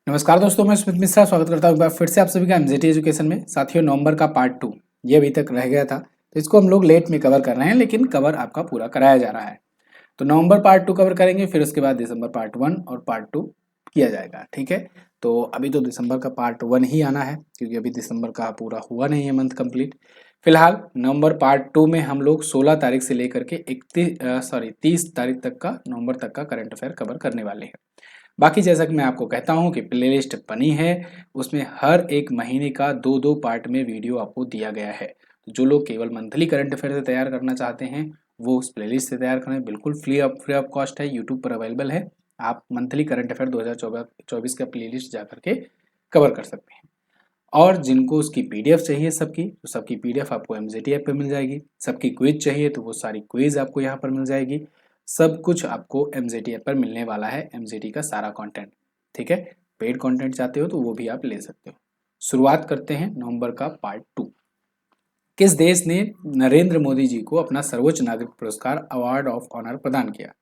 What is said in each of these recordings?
नमस्कार दोस्तों, मैं स्मित मिश्रा स्वागत करता हूँ एक बार फिर से आप सभी का एमजेटी एजुकेशन में। साथियों, नवंबर का पार्ट 2 ये अभी तक रह गया था, तो इसको हम लोग लेट में कवर कर रहे हैं, लेकिन कवर आपका पूरा कराया जा रहा है। तो नवंबर पार्ट 2 कवर करेंगे, फिर उसके बाद दिसंबर पार्ट 1 और पार्ट 2 किया जाएगा। ठीक है, तो अभी तो दिसंबर का पार्ट 1 ही आना है, क्योंकि अभी दिसंबर का पूरा हुआ नहीं है मंथ कंप्लीट। फिलहाल नवंबर पार्ट 2 में हम लोग 16 तारीख से लेकर के 30 तारीख तक का, नवंबर तक का करंट अफेयर कवर करने वाले हैं। बाकी जैसा कि मैं आपको कहता हूँ कि प्लेलिस्ट बनी है, उसमें हर एक महीने का दो दो पार्ट में वीडियो आपको दिया गया है। तो जो लोग केवल मंथली करंट अफेयर से तैयार करना चाहते हैं वो उस प्लेलिस्ट से तैयार करें, बिल्कुल फ्री ऑफ कॉस्ट है, यूट्यूब पर अवेलेबल है। आप मंथली करंट अफेयर 2024 का प्लेलिस्ट जा करके कवर कर सकते हैं। और जिनको उसकी पीडीएफ चाहिए सबकी, तो सबकी पीडीएफ आपको एमजेटी ऐप पे मिल जाएगी। सबकी क्विज चाहिए तो वो सारी क्विज आपको यहाँ पर मिल जाएगी। सब कुछ आपको एमजेटी ऐप पर मिलने वाला है, एमजेटी का सारा कंटेंट। ठीक है, पेड कंटेंट चाहते हो तो वो भी आप ले सकते हो। शुरुआत करते हैं नवंबर का पार्ट 2। किस देश ने नरेंद्र मोदी जी को अपना सर्वोच्च नागरिक पुरस्कार अवार्ड ऑफ ऑनर प्रदान किया?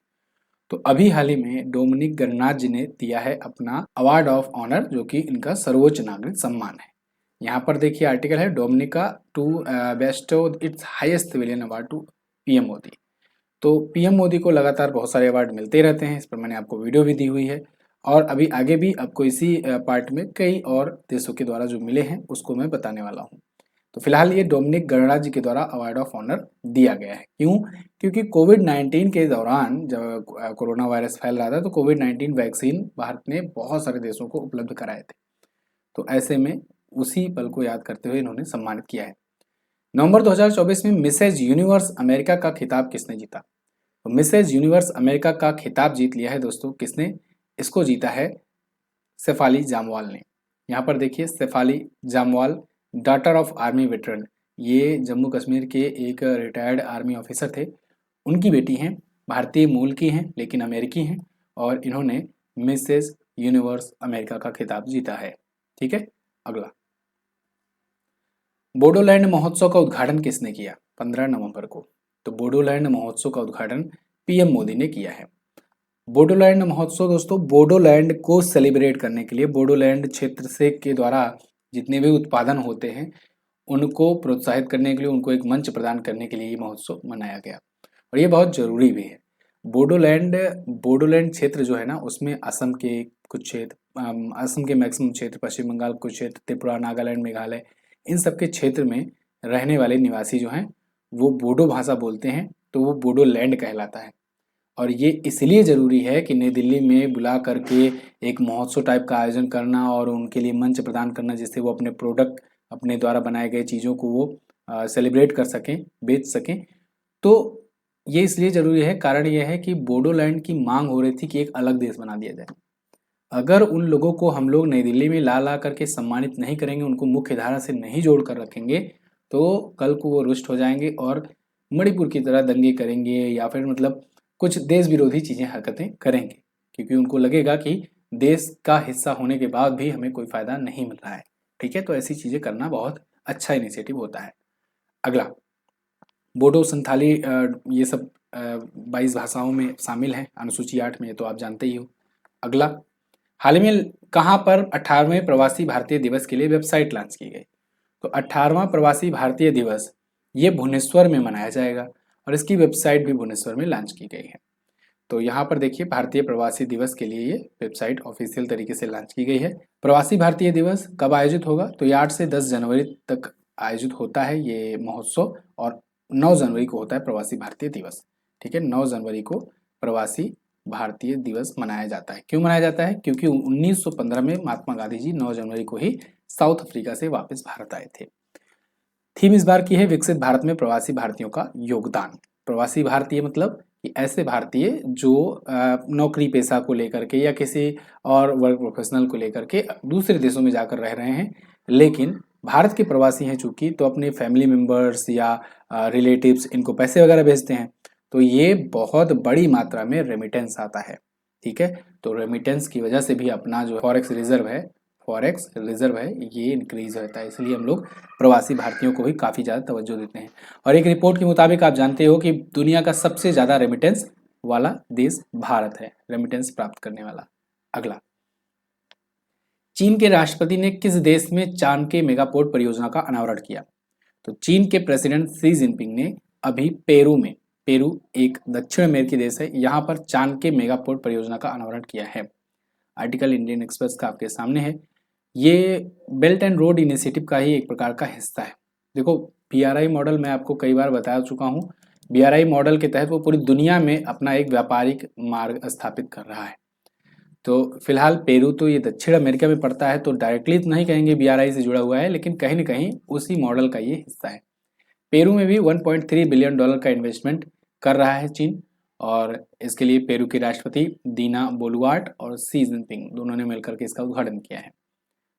तो अभी हाल ही में डोमिनिक गणराज जी ने दिया है अपना अवार्ड ऑफ ऑनर, जो कि इनका सर्वोच्च नागरिक सम्मान है। यहाँ पर देखिए आर्टिकल है, Dominica to bestow its highest civilian award to PM Modi. तो पीएम मोदी को लगातार बहुत सारे अवार्ड मिलते रहते हैं, इस पर मैंने आपको वीडियो भी दी हुई है। और अभी आगे भी आपको इसी पार्ट में कई और देशों के द्वारा जो मिले हैं उसको मैं बताने वाला हूँ। तो फिलहाल ये डोमिनिक गणराज जी के द्वारा अवार्ड ऑफ ऑनर दिया गया है। क्यों? क्योंकि कोविड-19 के दौरान जब कोरोना वायरस फैल रहा था, तो कोविड-19 वैक्सीन भारत ने बहुत सारे देशों को उपलब्ध कराए थे। तो ऐसे में उसी पल को याद करते हुए इन्होंने सम्मानित किया है। नवंबर 2024 में मिसेज यूनिवर्स अमेरिका का खिताब किसने जीता? तो मिसेज यूनिवर्स अमेरिका का खिताब जीत लिया है दोस्तों, किसने? इसको जीता है शेफाली जामवाल ने। यहाँ पर देखिए, Shefali Jamwal, daughter of army veteran, ये जम्मू कश्मीर के एक रिटायर्ड आर्मी ऑफिसर थे। उनकी बेटी हैं, भारतीय मूल की हैं लेकिन अमेरिकी हैं, और इन्होंने मिसेज यूनिवर्स अमेरिका का खिताब जीता है। ठीक है, अगला, बोडोलैंड महोत्सव का उद्घाटन किसने किया 15 नवंबर को? तो बोडोलैंड महोत्सव का उद्घाटन पीएम मोदी ने किया है। बोडोलैंड महोत्सव दोस्तों, बोडोलैंड को सेलिब्रेट करने के लिए, बोडोलैंड क्षेत्र से के द्वारा जितने भी उत्पादन होते हैं उनको प्रोत्साहित करने के लिए, उनको एक मंच प्रदान करने के लिए ये महोत्सव मनाया गया, और ये बहुत जरूरी भी है। बोडोलैंड बोडोलैंड क्षेत्र जो है ना, उसमें असम के कुछ क्षेत्र, असम के मैक्सिमम क्षेत्र, पश्चिम बंगाल कुछ क्षेत्र, त्रिपुरा, नागालैंड, मेघालय, इन सब के क्षेत्र में रहने वाले निवासी जो हैं वो बोडो भाषा बोलते हैं, तो वो बोडोलैंड कहलाता है। और ये इसलिए ज़रूरी है कि नई दिल्ली में बुला करके एक महोत्सव टाइप का आयोजन करना और उनके लिए मंच प्रदान करना, जिससे वो अपने प्रोडक्ट, अपने द्वारा बनाए गए चीज़ों को वो सेलिब्रेट कर सकें, बेच सकें। तो ये इसलिए ज़रूरी है, कारण ये है कि बोडोलैंड की मांग हो रही थी कि एक अलग देश बना दिया जाए। अगर उन लोगों को हम लोग नई दिल्ली में ला ला करके सम्मानित नहीं करेंगे, उनको मुख्य धारा से नहीं जोड़ कर रखेंगे, तो कल को वो रुष्ट हो जाएंगे और मणिपुर की तरह दंगे करेंगे, या फिर मतलब कुछ देश विरोधी चीज़ें, हरकतें करेंगे, क्योंकि उनको लगेगा कि देश का हिस्सा होने के बाद भी हमें कोई फ़ायदा नहीं मिल रहा है। ठीक है, तो ऐसी चीज़ें करना बहुत अच्छा इनिशिएटिव होता है। अगला, बोडो, संथाली, ये सब 22 भाषाओं में शामिल हैं अनुसूची 8 में, ये तो आप जानते ही हो। अगला, हाल ही में कहाँ पर 18वें प्रवासी भारतीय दिवस के लिए वेबसाइट लॉन्च की गई? तो 18वां प्रवासी भारतीय दिवस ये भुवनेश्वर में मनाया जाएगा, और इसकी वेबसाइट भी भुवनेश्वर में लॉन्च की गई है। तो यहाँ पर देखिए, भारतीय प्रवासी दिवस के लिए ये वेबसाइट ऑफिशियल तरीके से लॉन्च की गई है। प्रवासी भारतीय दिवस कब आयोजित होगा? तो ये 8 से 10 जनवरी तक आयोजित होता है ये महोत्सव, और 9 जनवरी को होता है प्रवासी भारतीय दिवस। ठीक है, 9 जनवरी को प्रवासी भारतीय दिवस मनाया जाता है। क्यों मनाया जाता है? क्योंकि 1915 में महात्मा गांधी जी 9 जनवरी को ही साउथ अफ्रीका से वापस भारत आए थे। थीम इस बार की है, विकसित भारत में प्रवासी भारतीयों का योगदान। प्रवासी भारतीय मतलब कि ऐसे भारतीय जो नौकरी पेशा को लेकर के या किसी और वर्क प्रोफेशनल को लेकर के दूसरे देशों में जाकर रह रहे हैं, लेकिन भारत के प्रवासी हैं चूंकि, तो अपने फैमिली मेंबर्स या रिलेटिव्स इनको पैसे वगैरह भेजते हैं, तो ये बहुत बड़ी मात्रा में रेमिटेंस आता है। ठीक है, तो रेमिटेंस की वजह से भी अपना जो फॉरेक्स रिजर्व है ये इंक्रीज होता है, इसलिए हम लोग प्रवासी भारतीयों को भी काफ़ी ज़्यादा तवज्जो देते हैं। और एक रिपोर्ट के मुताबिक आप जानते हो कि दुनिया का सबसे ज़्यादा रेमिटेंस वाला देश भारत है, रेमिटेंस प्राप्त करने वाला। अगला, चीन के राष्ट्रपति ने किस देश में चांद के मेगापोर्ट परियोजना का अनावरण किया? तो चीन के प्रेसिडेंट शी जिनपिंग ने अभी पेरू एक दक्षिण अमेरिकी देश है, यहाँ पर चांद के मेगापोर्ट परियोजना का अनावरण किया है। आर्टिकल इंडियन एक्सप्रेस का आपके सामने है। ये बेल्ट एंड रोड इनिशिएटिव का ही एक प्रकार का हिस्सा है। देखो, बीआरआई मॉडल मैं आपको कई बार बता चुका हूँ। बीआरआई मॉडल के तहत वो पूरी दुनिया में अपना एक व्यापारिक मार्ग स्थापित कर रहा है। तो फिलहाल पेरू तो ये दक्षिण अमेरिका में पड़ता है, तो डायरेक्टली तो नहीं कहेंगे बीआरआई से जुड़ा हुआ है, लेकिन कहीं ना कहीं उसी मॉडल का ये हिस्सा है। पेरू में भी 1.3 बिलियन डॉलर का इन्वेस्टमेंट कर रहा है चीन, और इसके लिए पेरू के राष्ट्रपति दीना बोलुआर्ट और शी जिनपिंग दोनों ने मिलकर के इसका उद्घाटन किया है।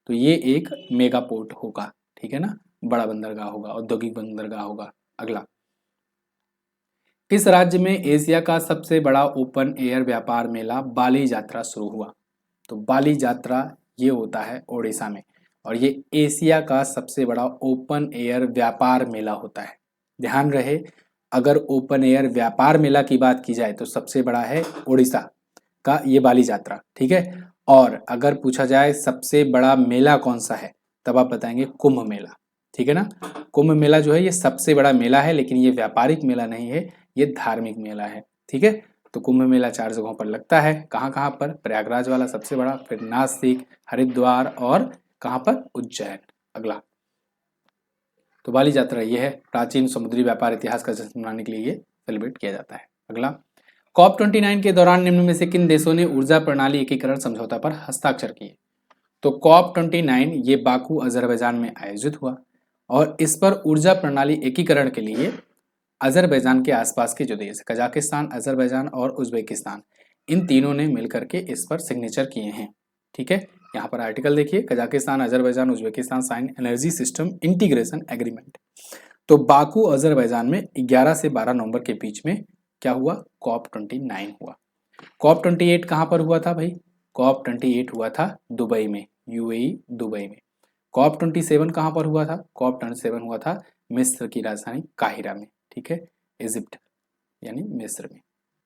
तो ये एक मेगा पोर्ट होगा, ठीक है ना, बड़ा बंदरगाह होगा, औद्योगिक बंदरगाह होगा। अगला, किस राज्य में एशिया का सबसे बड़ा ओपन एयर व्यापार मेला बाली यात्रा शुरू हुआ? तो बाली यात्रा ये होता है ओडिशा में, और ये एशिया का सबसे बड़ा ओपन एयर व्यापार मेला होता है। ध्यान रहे, अगर ओपन एयर व्यापार मेला की बात की जाए तो सबसे बड़ा है ओडिशा का ये बाली यात्रा, ठीक है। और अगर पूछा जाए सबसे बड़ा मेला कौन सा है, तब आप बताएंगे कुंभ मेला, ठीक है ना। कुंभ मेला जो है ये सबसे बड़ा मेला है, लेकिन ये व्यापारिक मेला नहीं है, ये धार्मिक मेला है, ठीक है। तो कुंभ मेला 4 जगहों पर लगता है। कहाँ कहाँ पर? प्रयागराज वाला सबसे बड़ा, फिर नासिक, हरिद्वार और कहाँ पर? उज्जैन। अगला, तो बाली यात्रा ये है, प्राचीन समुद्री व्यापार इतिहास का जश्न मनाने के लिए ये सेलिब्रेट किया जाता है। अगला, COP29 के दौरान निम्न में से किन देशों ने ऊर्जा प्रणाली एकीकरण समझौता पर हस्ताक्षर किए? तो COP29 ये बाकू अजरबैजान में आयोजित हुआ, और इस पर ऊर्जा प्रणाली एकीकरण के लिए अजरबैजान के आसपास के जो देश कजाकिस्तान, अजरबैजान और उज्बेकिस्तान, इन तीनों ने मिलकर के इस पर सिग्नेचर किए हैं, ठीक है। यहाँ पर आर्टिकल देखिए, Kazakhstan, Azerbaijan, Uzbekistan sign energy system integration agreement. तो बाकू अजरबैजान में 11 से 12 नवंबर के बीच में क्या हुआ? COP29 हुआ। COP28 कहाँ पर हुआ था भाई? COP28 हुआ था दुबई में, यूएई दुबई में। COP27 कहाँ पर हुआ था? COP27 हुआ था मिस्र की राजधानी काहिरा में, ठीक है, इजिप्ट यानी मिस्र में।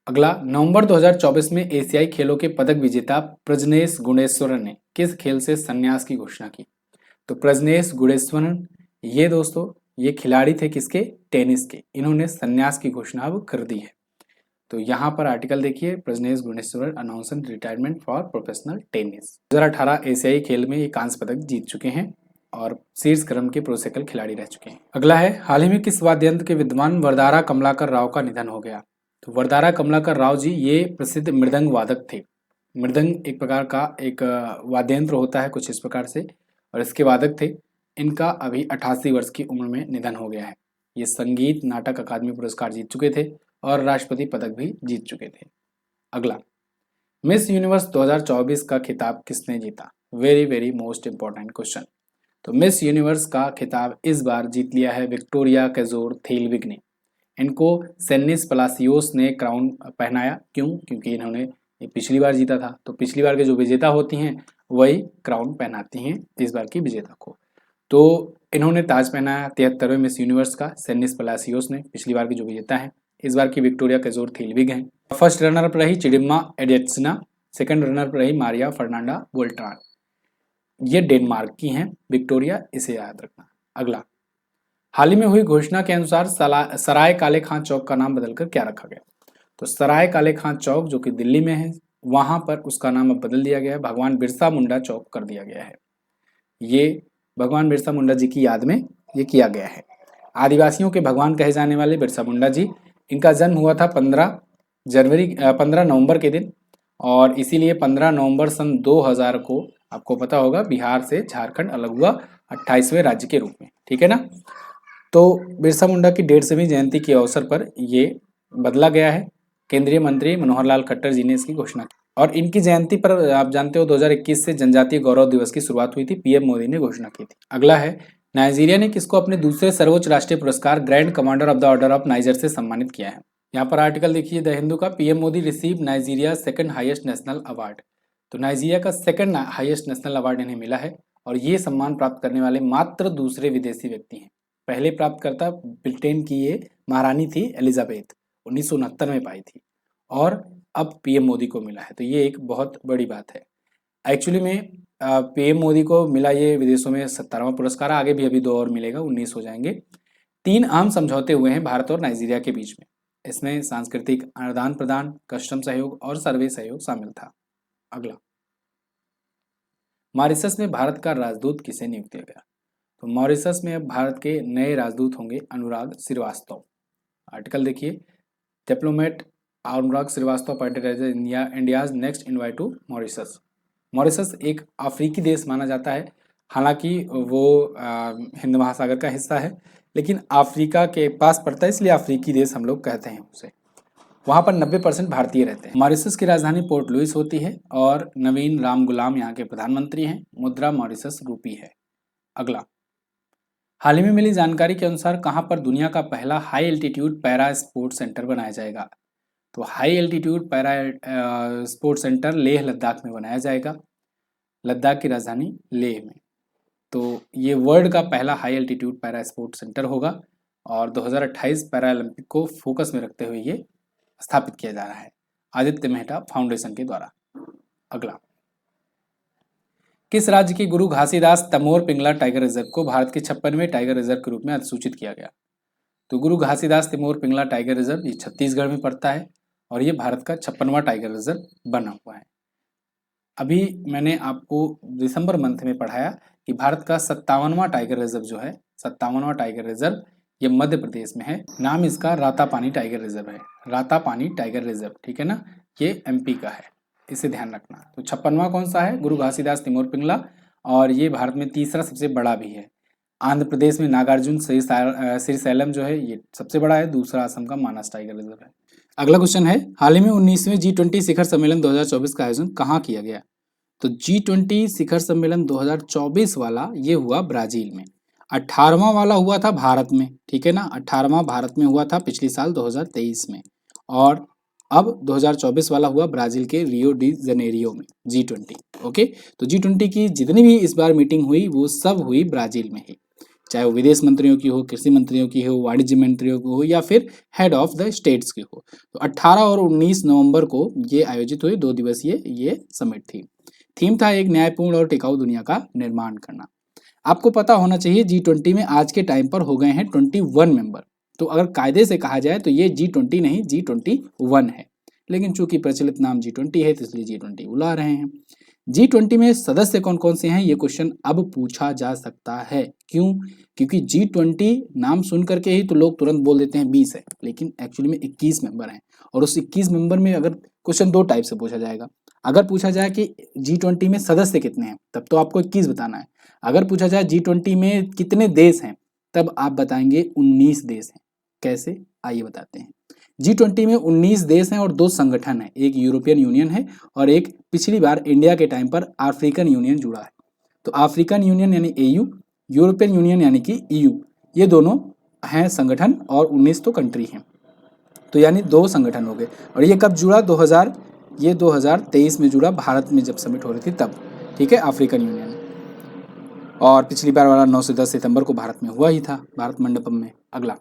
अगला, नवंबर 2024 में एशियाई खेलों के पदक विजेता प्रजनेश गुणेश्वरन ने किस खेल से संन्यास की घोषणा की? तो प्रजनेश गुणेश्वरन ये दोस्तों ये खिलाड़ी थे किसके? टेनिस के। इन्होंने संन्यास की घोषणा अब कर दी है। तो यहाँ पर आर्टिकल देखिए, Prajnesh Gunneswaran announces retirement for professional tennis. 2018 एशियाई खेल में ये कांस्य पदक जीत चुके हैं और शीर्ष क्रम के प्रोसेकल खिलाड़ी रह चुके हैं। अगला है, हाल ही में किस वाद्य यंत्र के विद्वान वरदारा कमलाकर राव का निधन हो गया? तो वरदारा कमलाकर राव जी ये प्रसिद्ध मृदंग वादक थे। मृदंग एक प्रकार का एक वाद्य यंत्र होता है कुछ इस प्रकार से, और इसके वादक थे। इनका अभी 88 वर्ष की उम्र में निधन हो गया है। ये संगीत नाटक अकादमी पुरस्कार जीत चुके थे और राष्ट्रपति पदक भी जीत चुके थे। अगला, मिस यूनिवर्स 2024 का खिताब किसने जीता? Very very most important question. तो मिस यूनिवर्स का खिताब इस बार जीत लिया है विक्टोरिया कैजोर थेलविग ने। इनको सेनिस पलासियोस ने क्राउन पहनाया। क्यों? क्योंकि इन्होंने पिछली बार जीता था, तो पिछली बार के जो विजेता होती हैं वही क्राउन पहनाती हैं इस बार की विजेता को। तो इन्होंने ताज पहनाया 73वें मिस यूनिवर्स का, सेनिस पलासियोस ने, पिछली बार की जो विजेता है। इस बार की विक्टोरिया कैजोर थेलविग हैं। फर्स्ट रनर अप रही चिडिम्मा एडेट्सना, सेकंड रनर अप रही मारिया फर्नांडा बोल्ट्रान। ये डेनमार्क की हैं विक्टोरिया, इसे याद रखना। अगला, हाल ही में हुई घोषणा के अनुसार सराय काले खां चौक का नाम बदलकर क्या रखा गया? तो सराय काले खां चौक जो कि दिल्ली में है, वहां पर उसका नाम अब बदल दिया गया है, भगवान बिरसा मुंडा चौक कर दिया गया है। ये भगवान बिरसा मुंडा जी की याद में ये किया गया है। आदिवासियों के भगवान कहे जाने वाले बिरसा मुंडा जी, इनका जन्म हुआ था 15 नवंबर के दिन, और इसीलिए 15 नवंबर सन 2000 को आपको पता होगा बिहार से झारखंड अलग हुआ 28वें राज्य के रूप में, ठीक है ना। तो बिरसा मुंडा की 150वीं जयंती के अवसर पर ये बदला गया है। केंद्रीय मंत्री मनोहर लाल खट्टर जी ने इसकी घोषणा की, और इनकी जयंती पर आप जानते हो 2021 से जनजातीय गौरव दिवस की शुरुआत हुई थी, पीएम मोदी ने घोषणा की थी। अगला है, नाइजीरिया ने किसको अपने दूसरे सर्वोच्च राष्ट्रीय पुरस्कार grand commander of the order of niger से सम्मानित किया है? यहाँ पर आर्टिकल देखिए द हिंदू का, PM Modi receive Nigeria second highest national award. तो नाइजीरिया का सेकंड हाईएस्ट नेशनल अवार्ड इन्हें मिला है, और ये सम्मान प्राप्त करने वाले मात्र दूसरे विदेशी व्यक्ति हैं। पहले प्राप्तकर्ता ब्रिटेन की ये महारानी थी एलिजाबेथ, 1969 में पाई थी, और अब पीएम मोदी को मिला है। तो ये एक बहुत बड़ी बात है। एक्चुअली में पीएम मोदी को मिला ये विदेशों में 17वां पुरस्कार, आगे भी अभी 2 और मिलेगा, 19 हो जाएंगे। 3 अहम समझौते हुए हैं भारत और नाइजीरिया के बीच में। इसमें सांस्कृतिक आदान प्रदान, कस्टम सहयोग और सर्वे सहयोग शामिल था। अगला, मॉरिशस में भारत का राजदूत किसे नियुक्त किया गया? तो मॉरिशस में अब भारत के नए राजदूत होंगे अनुराग श्रीवास्तव। आर्टिकल देखिए, diplomat Anurag Srivastava appointed as India's next envoy to Mauritius. Mauritius एक अफ्रीकी देश माना जाता है, हालांकि वो हिंद महासागर का हिस्सा है, लेकिन अफ्रीका के पास पड़ता है, इसलिए अफ्रीकी देश हम लोग कहते हैं उसे। वहाँ पर 90% भारतीय रहते हैं। मॉरिशस की राजधानी पोर्ट लुइस होती है और नवीन राम गुलाम यहाँ के प्रधानमंत्री हैं। मुद्रा मॉरिशस रूपी है। अगला, हाल ही में मिली जानकारी के अनुसार कहाँ पर दुनिया का पहला high altitude para sport centre बनाया जाएगा? तो high altitude para sports centre Leh Ladakh में बनाया जाएगा, लद्दाख की राजधानी लेह में। तो ये वर्ल्ड का पहला high altitude para sports centre होगा और 2028 पैरा ओलंपिक को फोकस में रखते हुए ये स्थापित किया जा रहा है आदित्य मेहता फाउंडेशन के द्वारा। अगला, किस राज्य की गुरु घासीदास तमोर पिंगला टाइगर रिजर्व को भारत के 56वें टाइगर रिजर्व के रूप में अधिसूचित किया गया? तो गुरु घासीदास तिमोर पिंगला टाइगर रिजर्व ये छत्तीसगढ़ में पड़ता है और ये भारत का 56वां टाइगर रिजर्व बना हुआ है। अभी मैंने आपको दिसंबर मंथ में पढ़ाया कि भारत का 57वां टाइगर रिजर्व जो है, 57वां टाइगर रिजर्व ये मध्य प्रदेश में है। नाम इसका रातापानी टाइगर रिजर्व है, रातापानी टाइगर रिजर्व, ठीक है ना। ये एमपी का है, इसे ध्यान रखना। तो 56वां कौन सा है? गुरु घासीदास तिमोर पिंगला, और ये भारत में तीसरा सबसे बड़ा भी है। आंध्र प्रदेश में नागार्जुन श्रीशैलम जो है ये सबसे बड़ा है, दूसरा असम का मानस टाइगर रिजर्व है। अगला क्वेश्चन है, हाल ही में 19वें G20 शिखर सम्मेलन 2024 का आयोजन कहाँ किया गया? तो G20 शिखर सम्मेलन 2024 वाला ये हुआ ब्राजील में। 18वां वाला हुआ था भारत में, ठीक है ना। 18वां भारत में हुआ था पिछले साल 2023 में, और अब 2024 वाला हुआ ब्राजील के रियो डी जनेरियो में G20। ओके, तो G20 की जितनी भी इस बार मीटिंग हुई वो सब हुई ब्राजील में ही, चाहे वो विदेश मंत्रियों की हो, कृषि मंत्रियों की हो, वाणिज्य मंत्रियों की हो, या फिर हेड ऑफ द स्टेट्स की हो। तो 18 और 19 नवंबर को ये आयोजित हुई 2 दिवसीय ये समिट थी। थीम था एक न्यायपूर्ण और टिकाऊ दुनिया का निर्माण करना। आपको पता होना चाहिए G20 में आज के टाइम पर हो गए हैं 21 मेंबर। तो अगर कायदे से कहा जाए तो ये G20 नहीं G21 है, लेकिन चूंकि प्रचलित नाम G20 है तो इसलिए G20 बुला रहे हैं। G20 में सदस्य कौन कौन से हैं ये क्वेश्चन अब पूछा जा सकता है। क्यों? क्योंकि G20 नाम सुन करके ही तो लोग तुरंत बोल देते हैं 20 है, लेकिन एक्चुअली में 21 मेंबर हैं। और उस 21 मेंबर में अगर क्वेश्चन 2 टाइप से पूछा जाएगा। अगर पूछा जाए कि G20 में सदस्य कितने हैं, तब तो आपको 21 बताना है। अगर पूछा जाए G20 में कितने देश हैं, तब आप बताएंगे 19 देश हैं। कैसे, आइए बताते हैं। G20 में 19 देश हैं और 2 संगठन हैं, एक यूरोपियन यूनियन है और एक पिछली बार इंडिया के टाइम पर अफ्रीकन यूनियन जुड़ा है। तो अफ्रीकन यूनियन यानी AU, यूरोपियन यूनियन यानी कि EU, ये दोनों हैं संगठन, और 19 तो कंट्री हैं। तो यानी 2 संगठन हो गए। और ये कब जुड़ा? 2023 में जुड़ा, भारत में जब समिट हो रही थी तब, ठीक है, अफ्रीकन यूनियन। और पिछली बार वाला 9 से 10 सितंबर को भारत में हुआ ही था, भारत मंडपम में। अगला,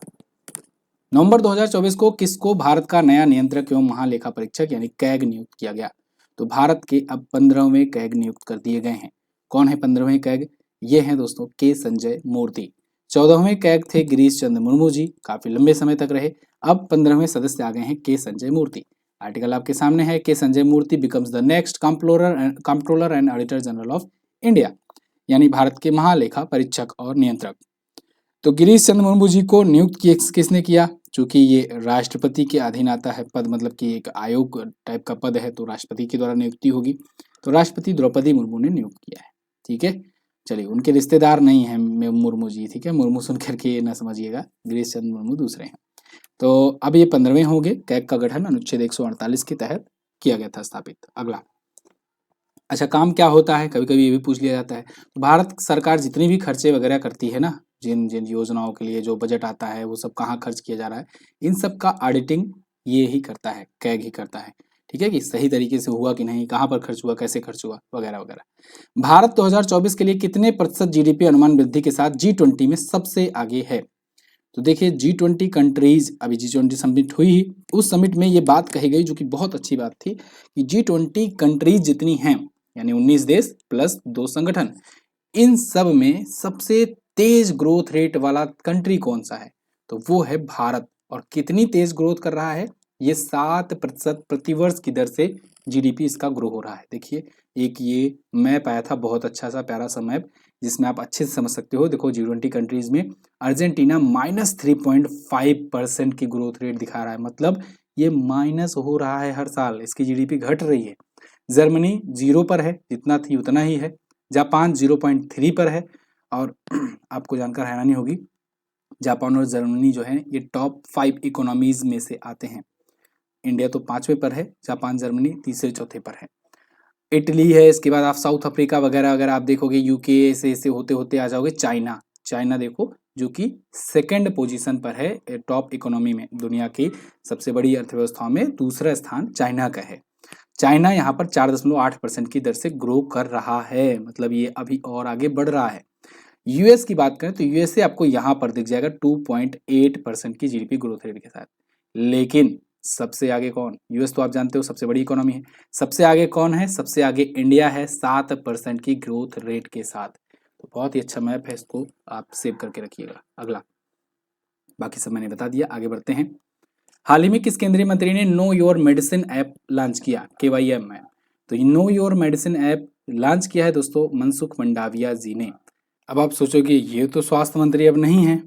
नवंबर 2024 को किसको भारत का नया नियंत्रक एवं महालेखा परीक्षक यानी कैग नियुक्त किया गया? तो भारत के अब 15वें कैग नियुक्त कर दिए गए हैं। कौन है 15वें कैग? ये हैं दोस्तों के संजय मूर्ति। 14वें कैग थे गिरीश चंद्र मुर्मू जी, काफी लंबे समय तक रहे। अब 15वें सदस्य आ गए हैं के संजय मूर्ति। आर्टिकल आपके सामने है, K Sanjay Murthy becomes the next controller and auditor general of India, यानी भारत के महालेखा परीक्षक और नियंत्रक। तो गिरीश चंद्र मुर्मू जी को नियुक्त किसने किया? चूंकि ये राष्ट्रपति के अधीन आता है पद, मतलब कि एक आयोग टाइप का पद है, तो राष्ट्रपति के द्वारा नियुक्ति होगी। तो राष्ट्रपति द्रौपदी मुर्मू ने नियुक्त किया है, ठीक है। चलिए, उनके रिश्तेदार नहीं हैं मुर्मू जी, ठीक है, मुर्मू सुन करके ये ना समझिएगा, गिरीश चंद्र मुर्मू दूसरे हैं। तो अब ये 15वें होंगे। कैग का गठन अनुच्छेद 148 के तहत किया गया था स्थापित। अगला, अच्छा, काम क्या होता है, कभी कभी ये भी पूछ लिया जाता है। तो भारत सरकार जितनी भी खर्चे वगैरह करती है ना, जिन जिन योजनाओं के लिए जो बजट आता है वो सब कहाँ खर्च किया जा रहा है, इन सब का ऑडिटिंग ये ही करता है, कैग ही करता है, ठीक है, कि सही तरीके से हुआ कि नहीं, कहाँ पर खर्च हुआ, कैसे खर्च हुआ, वगैरह वगैरह। भारत 2024 के लिए कितने प्रतिशत GDP अनुमान वृद्धि के साथ G20 में सबसे आगे है? तो देखिए, G20 कंट्रीज, अभी G20 समिट हुई ही, उस समिट में ये बात कही गई जो कि बहुत अच्छी बात थी कि G20 कंट्रीज जितनी हैं, यानी 19 देश प्लस 2 संगठन। इन सब में सबसे तेज ग्रोथ रेट वाला कंट्री कौन सा है? तो वो है भारत। और कितनी तेज ग्रोथ कर रहा है? ये 7% प्रतिवर्ष की दर से जीडीपी इसका ग्रो हो रहा है। देखिए, एक ये मैप आया था, बहुत अच्छा सा प्यारा सा मैप, जिसमें आप अच्छे से समझ सकते हो। देखो G20 कंट्रीज में अर्जेंटीना -3.5% की ग्रोथ रेट दिखा रहा है, मतलब ये माइनस हो रहा है हर साल, इसकी जीडीपी घट रही है। जर्मनी 0 पर है, जितना थी उतना ही है। जापान 0.3 पर है। और आपको जानकर हैरानी होगी, जापान और जर्मनी जो है ये टॉप 5 इकोनॉमीज में से आते हैं। इंडिया तो 5वें पर है, जापान जर्मनी तीसरे चौथे पर है। इटली है, इसके बाद आप साउथ अफ्रीका वगैरह अगर आप देखोगे, यूके ऐसे होते होते आ जाओगे चाइना। चाइना देखो, जो कि सेकंड पोजीशन पर है टॉप इकोनॉमी में, दुनिया की सबसे बड़ी अर्थव्यवस्थाओं में दूसरा स्थान चाइना का है। चाइना यहाँ पर 4.8% की दर से ग्रो कर रहा है, मतलब ये अभी और आगे बढ़ रहा है। यूएस की बात करें तो यूएसए आपको यहाँ पर दिख जाएगा 2.8% की जीडीपी ग्रोथ रेट के साथ। लेकिन सबसे आगे कौन? यूएस तो आप जानते हो सबसे बड़ी इकोनॉमी है। सबसे आगे कौन है? सबसे आगे इंडिया है 7% की ग्रोथ रेट के साथ। तो बहुत ही अच्छा मैप है, इसको आप सेव करके रखिएगा। अगला, बाकी सब मैंने बता दिया, आगे बढ़ते हैं। हाल ही में किस केंद्रीय मंत्री ने know your medicine app launch किया? KYM app. तो know your medicine app launch किया है दोस्तों मनसुख मंडाविया जी ने। अब आप सोचोगे ये तो स्वास्थ्य मंत्री अब नहीं है,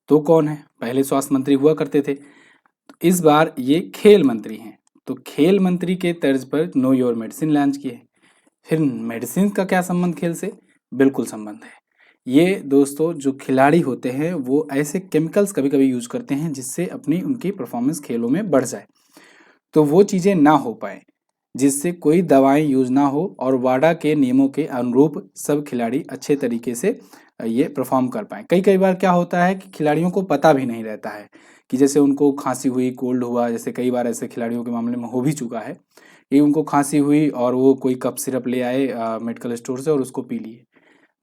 तो कौन है? पहले स्वास्थ्य मंत्री हुआ करते थे, तो इस बार ये खेल मंत्री हैं। तो खेल मंत्री के तर्ज पर नो योर मेडिसिन लॉन्च किए। फिर मेडिसिन का क्या संबंध खेल से? बिल्कुल संबंध है। ये दोस्तों जो खिलाड़ी होते हैं वो ऐसे केमिकल्स कभी कभी यूज करते हैं जिससे अपनी उनकी परफॉर्मेंस खेलों में बढ़ जाए, तो वो चीज़ें ना हो पाए, जिससे कोई दवाएं यूज ना हो और वाडा के नियमों के अनुरूप सब खिलाड़ी अच्छे तरीके से ये परफॉर्म कर पाएँ। कई कई बार क्या होता है कि खिलाड़ियों को पता भी नहीं रहता है कि जैसे उनको खांसी हुई, कोल्ड हुआ, जैसे कई बार ऐसे खिलाड़ियों के मामले में हो भी चुका है कि उनको खांसी हुई और वो कोई कफ सिरप ले आए मेडिकल स्टोर से और उसको पी लिए।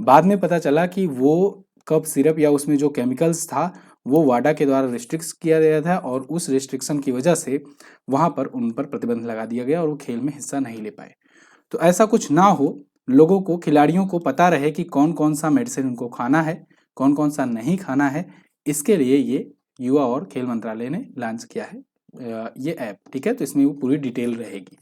बाद में पता चला कि वो कफ सिरप या उसमें जो केमिकल्स था वो वाडा के द्वारा रिस्ट्रिक्ट किया गया था और उस रिस्ट्रिक्शन की वजह से वहां पर उन पर प्रतिबंध लगा दिया गया और वो खेल में हिस्सा नहीं ले पाए। तो ऐसा कुछ ना हो, लोगों को, खिलाड़ियों को पता रहे कि कौन कौन सा मेडिसिन उनको खाना है, कौन कौन सा नहीं खाना है, इसके लिए ये युवा और खेल मंत्रालय ने लॉन्च किया है ये ऐप। ठीक है, तो इसमें वो पूरी डिटेल रहेगी,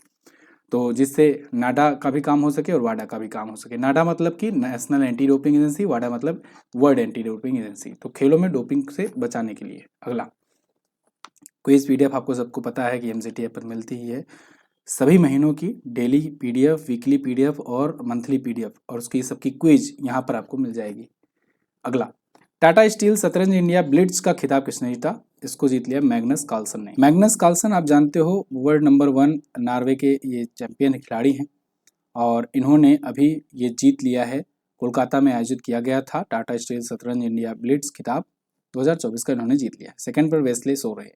तो जिससे नाडा का भी काम हो सके और वाडा का भी काम हो सके। नाडा मतलब कि नेशनल एंटी डोपिंग एजेंसी, वाडा मतलब वर्ल्ड एंटी डोपिंग एजेंसी। तो खेलों में डोपिंग से बचाने के लिए। अगला क्विज पीडीएफ आपको सबको पता है कि एमसीटी ऐप पर मिलती ही है। सभी महीनों की डेली पीडीएफ, वीकली पीडीएफ और मंथली पीडीएफ और उसकी सबकी क्विज यहाँ पर आपको मिल जाएगी। अगला, टाटा स्टील शतरंज इंडिया ब्लिट्ज का खिताब किसने जीता? इसको जीत लिया मैग्नस कार्लसन ने। मैग्नस कार्लसन आप जानते हो वर्ल्ड नंबर 1 नॉर्वे के ये चैंपियन खिलाड़ी हैं और इन्होंने अभी ये जीत लिया है। कोलकाता में आयोजित किया गया था टाटा स्टील शतरंज इंडिया ब्लिट्ज खिताब 2024 का इन्होंने जीत लिया। सेकंड पर वेस्ले सोरे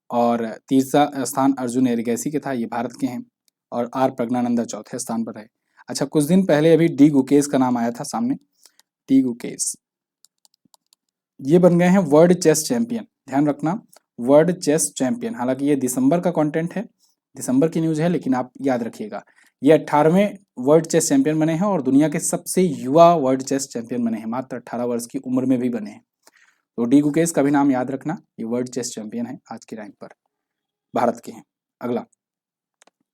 और तीसरा स्थान अर्जुन एरिगैसी के था, ये भारत के हैं। और आर प्रज्ञानंदा चौथे स्थान पर है। अच्छा, कुछ दिन पहले अभी डी गुकेश का नाम आया था सामने। डी गुकेश ये बन गए हैं वर्ल्ड चेस चैंपियन। ध्यान रखना, वर्ल्ड चेस चैंपियन। हालांकि ये दिसंबर का कंटेंट है, दिसंबर की न्यूज है, लेकिन आप याद रखिएगा ये 18वें वर्ल्ड चेस चैंपियन बने हैं और दुनिया के सबसे युवा वर्ल्ड चेस चैंपियन बने हैं, मात्र 18 वर्ष की उम्र में भी बने हैं। तो डी गुकेश का भी नाम याद रखना, ये वर्ल्ड चेस चैंपियन है आज के रैंक पर, भारत के हैं। अगला,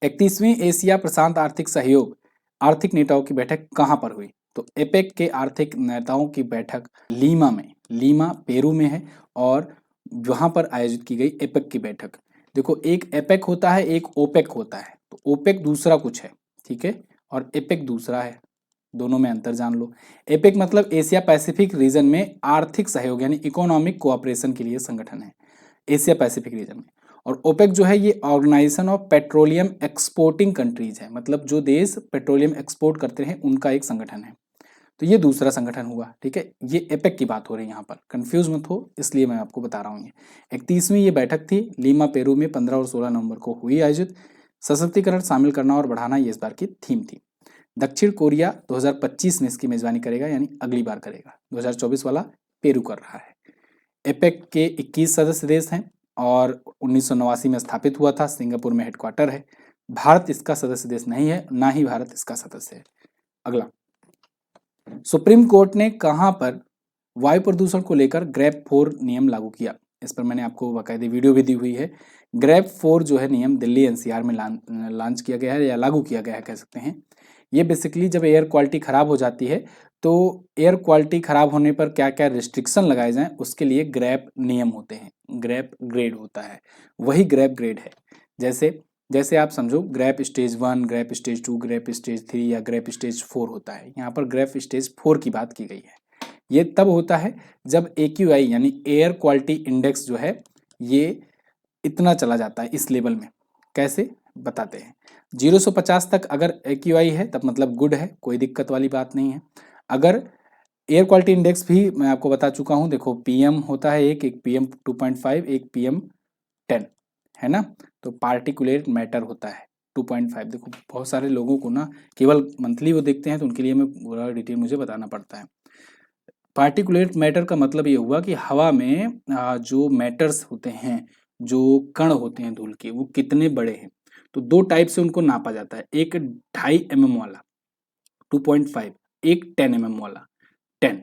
31वीं एशिया प्रशांत आर्थिक सहयोग आर्थिक नेताओं की बैठक कहाँ पर हुई? तो एपेक के आर्थिक नेताओं की बैठक लीमा में, लीमा पेरू में है और वहां पर आयोजित की गई एपेक की बैठक। देखो, एक एपेक होता है, एक ओपेक होता है। तो ओपेक दूसरा कुछ है, ठीक है, और एपेक दूसरा है, दोनों में अंतर जान लो। एपेक मतलब एशिया पैसिफिक रीजन में आर्थिक सहयोग यानी इकोनॉमिक कोऑपरेशन के लिए संगठन है एशिया पैसिफिक रीजन में। और ओपेक जो है ये organisation of petroleum exporting countries है, मतलब जो देश पेट्रोलियम एक्सपोर्ट करते हैं उनका एक संगठन है। तो ये दूसरा संगठन हुआ, ठीक है। ये एपेक की बात हो रही है, यहाँ पर कंफ्यूज मत हो, इसलिए मैं आपको बता रहा हूँ। ये 31वीं ये बैठक थी, लीमा पेरू में 15 और 16 नवंबर को हुई आयोजित। सशक्तिकरण, शामिल करना और बढ़ाना ये इस बार की थीम थी। दक्षिण कोरिया 2025 में इसकी मेजबानी करेगा, यानी अगली बार करेगा। 2024 वाला पेरू कर रहा है। एपेक के 21 सदस्य देश हैं और 1989 में स्थापित हुआ था, सिंगापुर में हेडक्वार्टर है। भारत इसका सदस्य देश नहीं है, ना ही भारत इसका सदस्य है। अगला, सुप्रीम कोर्ट ने कहां पर वायु प्रदूषण को लेकर ग्रेप 4 नियम लागू किया? इस पर मैंने आपको बाकायदे वीडियो भी दी हुई है। ग्रेप 4 जो है नियम दिल्ली एनसीआर में लॉन्च किया गया है या लागू किया गया है कह सकते हैं। ये बेसिकली जब एयर क्वालिटी खराब हो जाती है तो एयर क्वालिटी खराब होने पर क्या क्या रिस्ट्रिक्शन लगाए जाएं उसके लिए ग्रेप नियम होते हैं, ग्रेप ग्रेड होता है, वही ग्रेप ग्रेड है। जैसे जैसे आप समझो GRAP stage 1, GRAP stage 2, GRAP stage 3 या ग्रेप स्टेज 4 होता है। यहाँ पर ग्रेप स्टेज 4 की बात की गई है। ये तब होता है जब AQI यानी एयर क्वालिटी इंडेक्स जो है ये इतना चला जाता है इस लेवल में। कैसे बताते हैं, 0 से 50 तक अगर AQI है तब मतलब गुड है, कोई दिक्कत वाली बात नहीं है। अगर एयर क्वालिटी इंडेक्स भी मैं आपको बता चुका हूँ, देखो PM होता है एक PM 2.5, एक PM 10 है ना, तो पार्टिकुलेट मैटर होता है 2.5। देखो बहुत सारे लोगों को ना केवल मंथली वो देखते हैं तो उनके लिए मैं पूरा डिटेल मुझे बताना पड़ता है। पार्टिकुलेट मैटर का मतलब ये हुआ कि हवा में जो मैटर्स होते हैं, जो कण होते हैं धूल के, वो कितने बड़े हैं। तो दो टाइप से उनको नापा जाता है, एक 2.5 mm वाला 2.5, एक 10 mm वाला 10,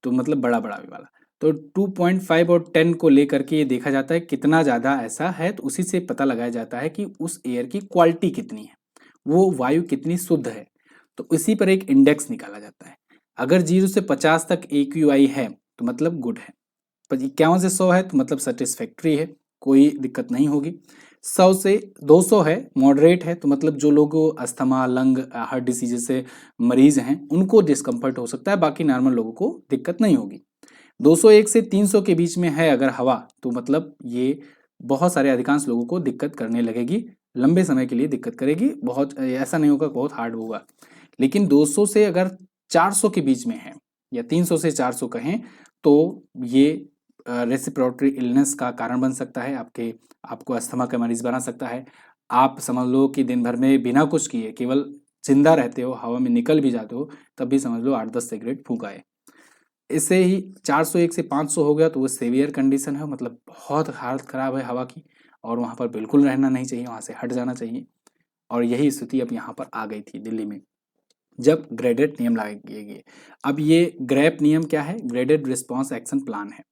तो मतलब बड़ा बड़ा भी वाला। तो 2.5 और 10 को लेकर के ये देखा जाता है कितना ज़्यादा ऐसा है, तो उसी से पता लगाया जाता है कि उस एयर की क्वालिटी कितनी है, वो वायु कितनी शुद्ध है। तो इसी पर एक इंडेक्स निकाला जाता है। अगर 0 से 50 तक AQI है तो मतलब गुड है, 51 से 100 है तो मतलब सेटिस्फैक्ट्री है, कोई दिक्कत नहीं होगी। 100 से 200 है मॉडरेट है, तो मतलब जो लोग अस्थमा, लंग, हार्ट डिसीज से मरीज हैं उनको डिस्कम्फर्ट हो सकता है, बाकी नॉर्मल लोगों को दिक्कत नहीं होगी। 201 से 300 के बीच में है अगर हवा, तो मतलब ये बहुत सारे अधिकांश लोगों को दिक्कत करने लगेगी, लंबे समय के लिए दिक्कत करेगी, बहुत ऐसा नहीं होगा बहुत हार्ड होगा। लेकिन 200 से अगर 400 के बीच में है या 300 से 400 कहें तो ये रेस्पिरेटरी इलनेस का कारण बन सकता है, आपको अस्थमा का मरीज बना सकता है। आप समझ लो कि दिन भर में बिना कुछ किए केवल जिंदा रहते हो, हवा में निकल भी जाते हो, तब भी समझ लो 8-10 सिगरेट फूंका है। इससे ही 401 से 500 हो गया तो वो सेवियर कंडीशन है, मतलब बहुत हालत खराब है हवा की, और वहाँ पर बिल्कुल रहना नहीं चाहिए, वहाँ से हट जाना चाहिए। और यही स्थिति अब यहाँ पर आ गई थी दिल्ली में जब ग्रेडेड नियम लाए गए। अब ये ग्रेप नियम क्या है? ग्रेडेड रिस्पॉन्स एक्शन प्लान है।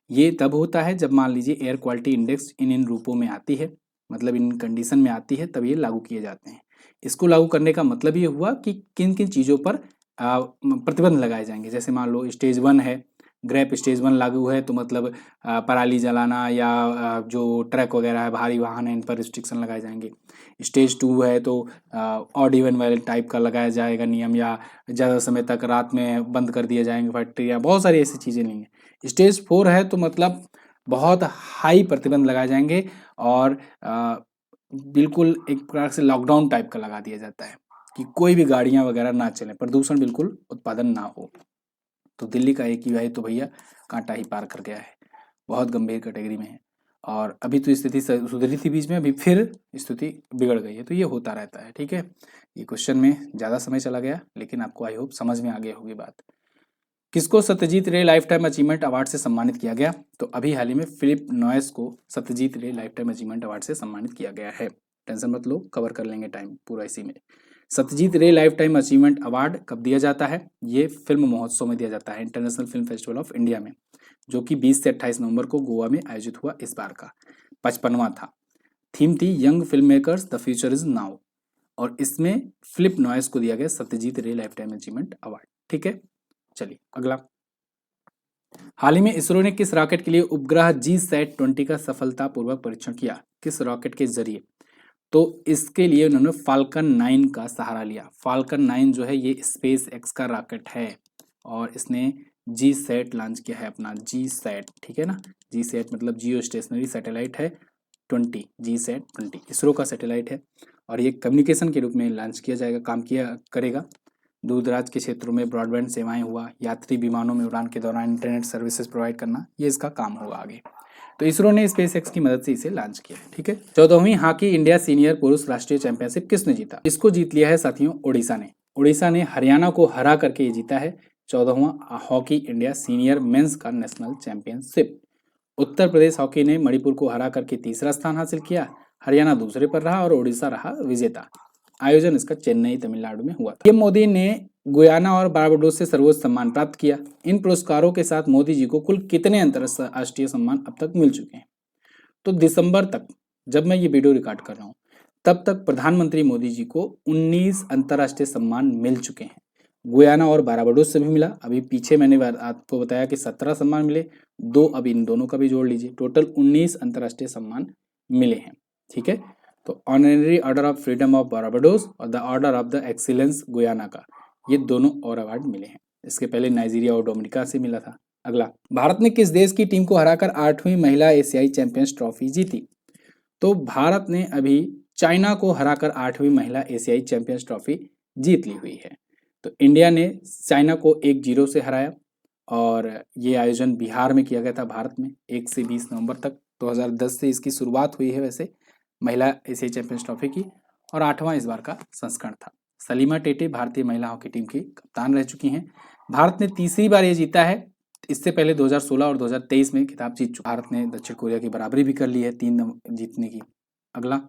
ये तब होता है जब मान लीजिए एयर क्वालिटी इंडेक्स इन रूपों में आती है, मतलब इन कंडीशन में आती है, तब ये लागू किए जाते हैं। इसको लागू करने का मतलब ये हुआ कि किन किन चीज़ों पर प्रतिबंध लगाए जाएंगे। जैसे मान लो स्टेज 1 है, ग्रेप स्टेज 1 लागू है तो मतलब पराली जलाना या जो ट्रक वगैरह है, भारी वाहन है, इन पर रिस्ट्रिक्शन लगाए जाएंगे। स्टेज 2 है तो ऑड इवन वाले टाइप का लगाया जाएगा नियम, या ज़्यादा समय तक रात में बंद कर दिए जाएंगे फैक्ट्री, या बहुत सारी ऐसी चीज़ें नहीं है। स्टेज 4 है तो मतलब बहुत हाई प्रतिबंध लगाए जाएंगे और बिल्कुल एक प्रकार से लॉकडाउन टाइप का लगा दिया जाता है कि कोई भी गाड़ियां वगैरह ना चलें, प्रदूषण बिल्कुल उत्पादन ना हो। तो दिल्ली का AQI तो भैया कांटा ही पार कर गया है, बहुत गंभीर कैटेगरी में है। और अभी तो स्थिति सुधरी थी बीच में, अभी फिर स्थिति बिगड़ गई है। तो ये होता रहता है, ठीक है। ये क्वेश्चन में ज़्यादा समय चला गया, लेकिन आपको आई होप समझ में आ गई होगी बात। किसको सत्यजीत रे लाइफ टाइम अचीवमेंट अवार्ड से सम्मानित किया गया? तो अभी हाल ही में फिलिप नॉयस को सत्यजीत रे लाइफ टाइम अचीवमेंट अवार्ड से सम्मानित किया गया है। टेंशन मत लो, कवर कर लेंगे टाइम पूरा इसी में। सत्यजीत रे लाइफ टाइम अचीवमेंट अवार्ड कब दिया जाता है? ये फिल्म महोत्सव में दिया जाता है, international film festival of India में, जो कि 20 से 28 नवंबर को गोवा में आयोजित हुआ। इस बार का 55वां था। थीम थी young film makers the future is now, और इसमें फिलिप नॉयस को दिया गया सत्यजीत रे लाइफ टाइम अचीवमेंट अवार्ड, ठीक है। चलिए अगला, हाल ही में इसरो ने किस रॉकेट के लिए उपग्रह GSAT-20 का सफलतापूर्वक परीक्षण किया? किस रॉकेट के जरिए? तो इसके लिए उन्होंने फाल्कन 9 का सहारा लिया। फाल्कन 9 जो है ये स्पेस एक्स का रॉकेट है और इसने GSAT लॉन्च किया है अपना, GSAT, ठीक है ना। GSAT मतलब जियो स्टेशनरी सैटेलाइट है 20, GSAT-20 इसरो का सैटेलाइट है और ये कम्युनिकेशन के रूप में लॉन्च किया जाएगा, काम किया करेगा। दूर दराज के क्षेत्रों में ब्रॉडबैंड सेवाएं हुआ, यात्री विमानों में उड़ान के दौरान इंटरनेट सर्विसेज प्रोवाइड करना, ये इसका काम होगा आगे। तो इसरो ने स्पेस एक्स की मदद से इसे लॉन्च किया है, ठीक है। 14वीं हॉकी इंडिया सीनियर पुरुष राष्ट्रीय चैंपियनशिप किसने जीता? इसको जीत लिया है साथियों उड़ीसा ने। उड़ीसा ने हरियाणा को हरा करके ये जीता है 14वां हॉकी इंडिया सीनियर मेंस का national championship. Uttar Pradesh hockey ने मणिपुर को हरा करके तीसरा स्थान हासिल किया। हरियाणा दूसरे पर रहा और उड़ीसा रहा विजेता। आयोजन इसका चेन्नई तमिलनाडु में हुआ था। पीएम मोदी ने गुयाना और बारबाडोस से सर्वोच्च सम्मान प्राप्त किया। इन पुरस्कारों के साथ मोदी जी को कुल कितने अंतर्राष्ट्रीय सम्मान अब तक मिल चुके हैं? तो दिसंबर तक, जब मैं ये वीडियो रिकॉर्ड कर रहा हूँ, तब तक प्रधानमंत्री मोदी जी को 19 अंतर्राष्ट्रीय सम्मान मिल चुके हैं। गुयाना और बारबाडोस से भी मिला। अभी पीछे मैंने आपको बताया कि 17 सम्मान मिले, 2 अब इन दोनों का भी जोड़ लीजिए, टोटल 19 अंतर्राष्ट्रीय सम्मान मिले हैं। ठीक है, तो honorary order of freedom of Barbados और the order of the excellence Guyana का, ये दोनों और अवार्ड मिले हैं। इसके पहले नाइजीरिया और डोमिनिका से मिला था। अगला, भारत ने किस देश की टीम को हराकर 8वीं महिला एशियाई चैंपियंस ट्रॉफी जीती? तो भारत ने अभी चाइना को हराकर 8वीं महिला एशियाई चैंपियंस ट्रॉफी जीत ली हुई है। तो इंडिया ने चाइना को 1-0 से हराया और ये आयोजन बिहार में किया गया था, भारत में, 1 से 20 नवंबर तक। 2010 से इसकी शुरुआत हुई है वैसे महिला एशियाई चैंपियंस ट्रॉफी की, और 8वां इस बार का संस्करण था। सलीमा टेटे भारतीय महिला हॉकी टीम की कप्तान रह चुकी हैं। भारत ने तीसरी बार ये जीता है। इससे पहले 2016 और 2023 में खिताब जीत चुका। भारत ने दक्षिण कोरिया की बराबरी भी कर ली है 3 जीतने की। अगला,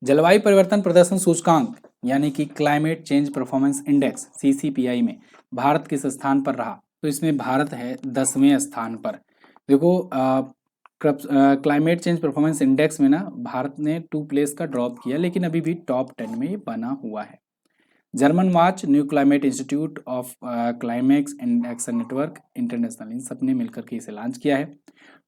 जलवायु परिवर्तन प्रदर्शन सूचकांक यानी कि climate change performance index CCPI में भारत किस स्थान पर रहा? तो इसमें भारत है 10वें स्थान पर। देखो, क्लाइमेट चेंज परफॉर्मेंस इंडेक्स में ना भारत ने 2 प्लेस का ड्रॉप किया, लेकिन अभी भी टॉप 10 में ये बना हुआ है। German watch, new climate institute of climax and action network international, इन सब ने मिलकर के इसे लॉन्च किया है।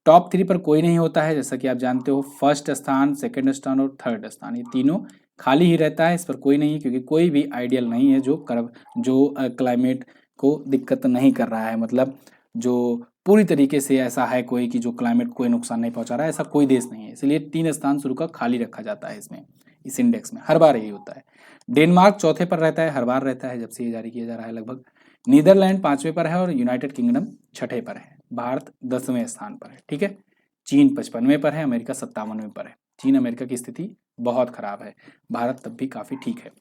टॉप 3 पर कोई नहीं होता है, जैसा कि आप जानते हो। फर्स्ट स्थान, सेकंड स्थान और थर्ड स्थान, ये तीनों खाली ही रहता है, इस पर कोई नहीं है, क्योंकि कोई भी आइडियल नहीं है जो क्लाइमेट को दिक्कत नहीं कर रहा है, मतलब जो पूरी तरीके से ऐसा है कोई कि जो क्लाइमेट को कोई नुकसान नहीं पहुंचा रहा है, ऐसा कोई देश नहीं है। इसलिए 3 स्थान शुरू का खाली रखा जाता है इसमें, इस इंडेक्स में हर बार यही होता है। डेनमार्क चौथे पर रहता है, हर बार रहता है जब से ये जारी किया जा रहा है लगभग। नीदरलैंड 5वें पर है और यूनाइटेड किंगडम 6ठे पर है। भारत 10वें स्थान पर है। ठीक है, चीन 55वें पर है, अमेरिका 57वें पर है। चीन अमेरिका की स्थिति बहुत खराब है, भारत तब भी काफी ठीक है।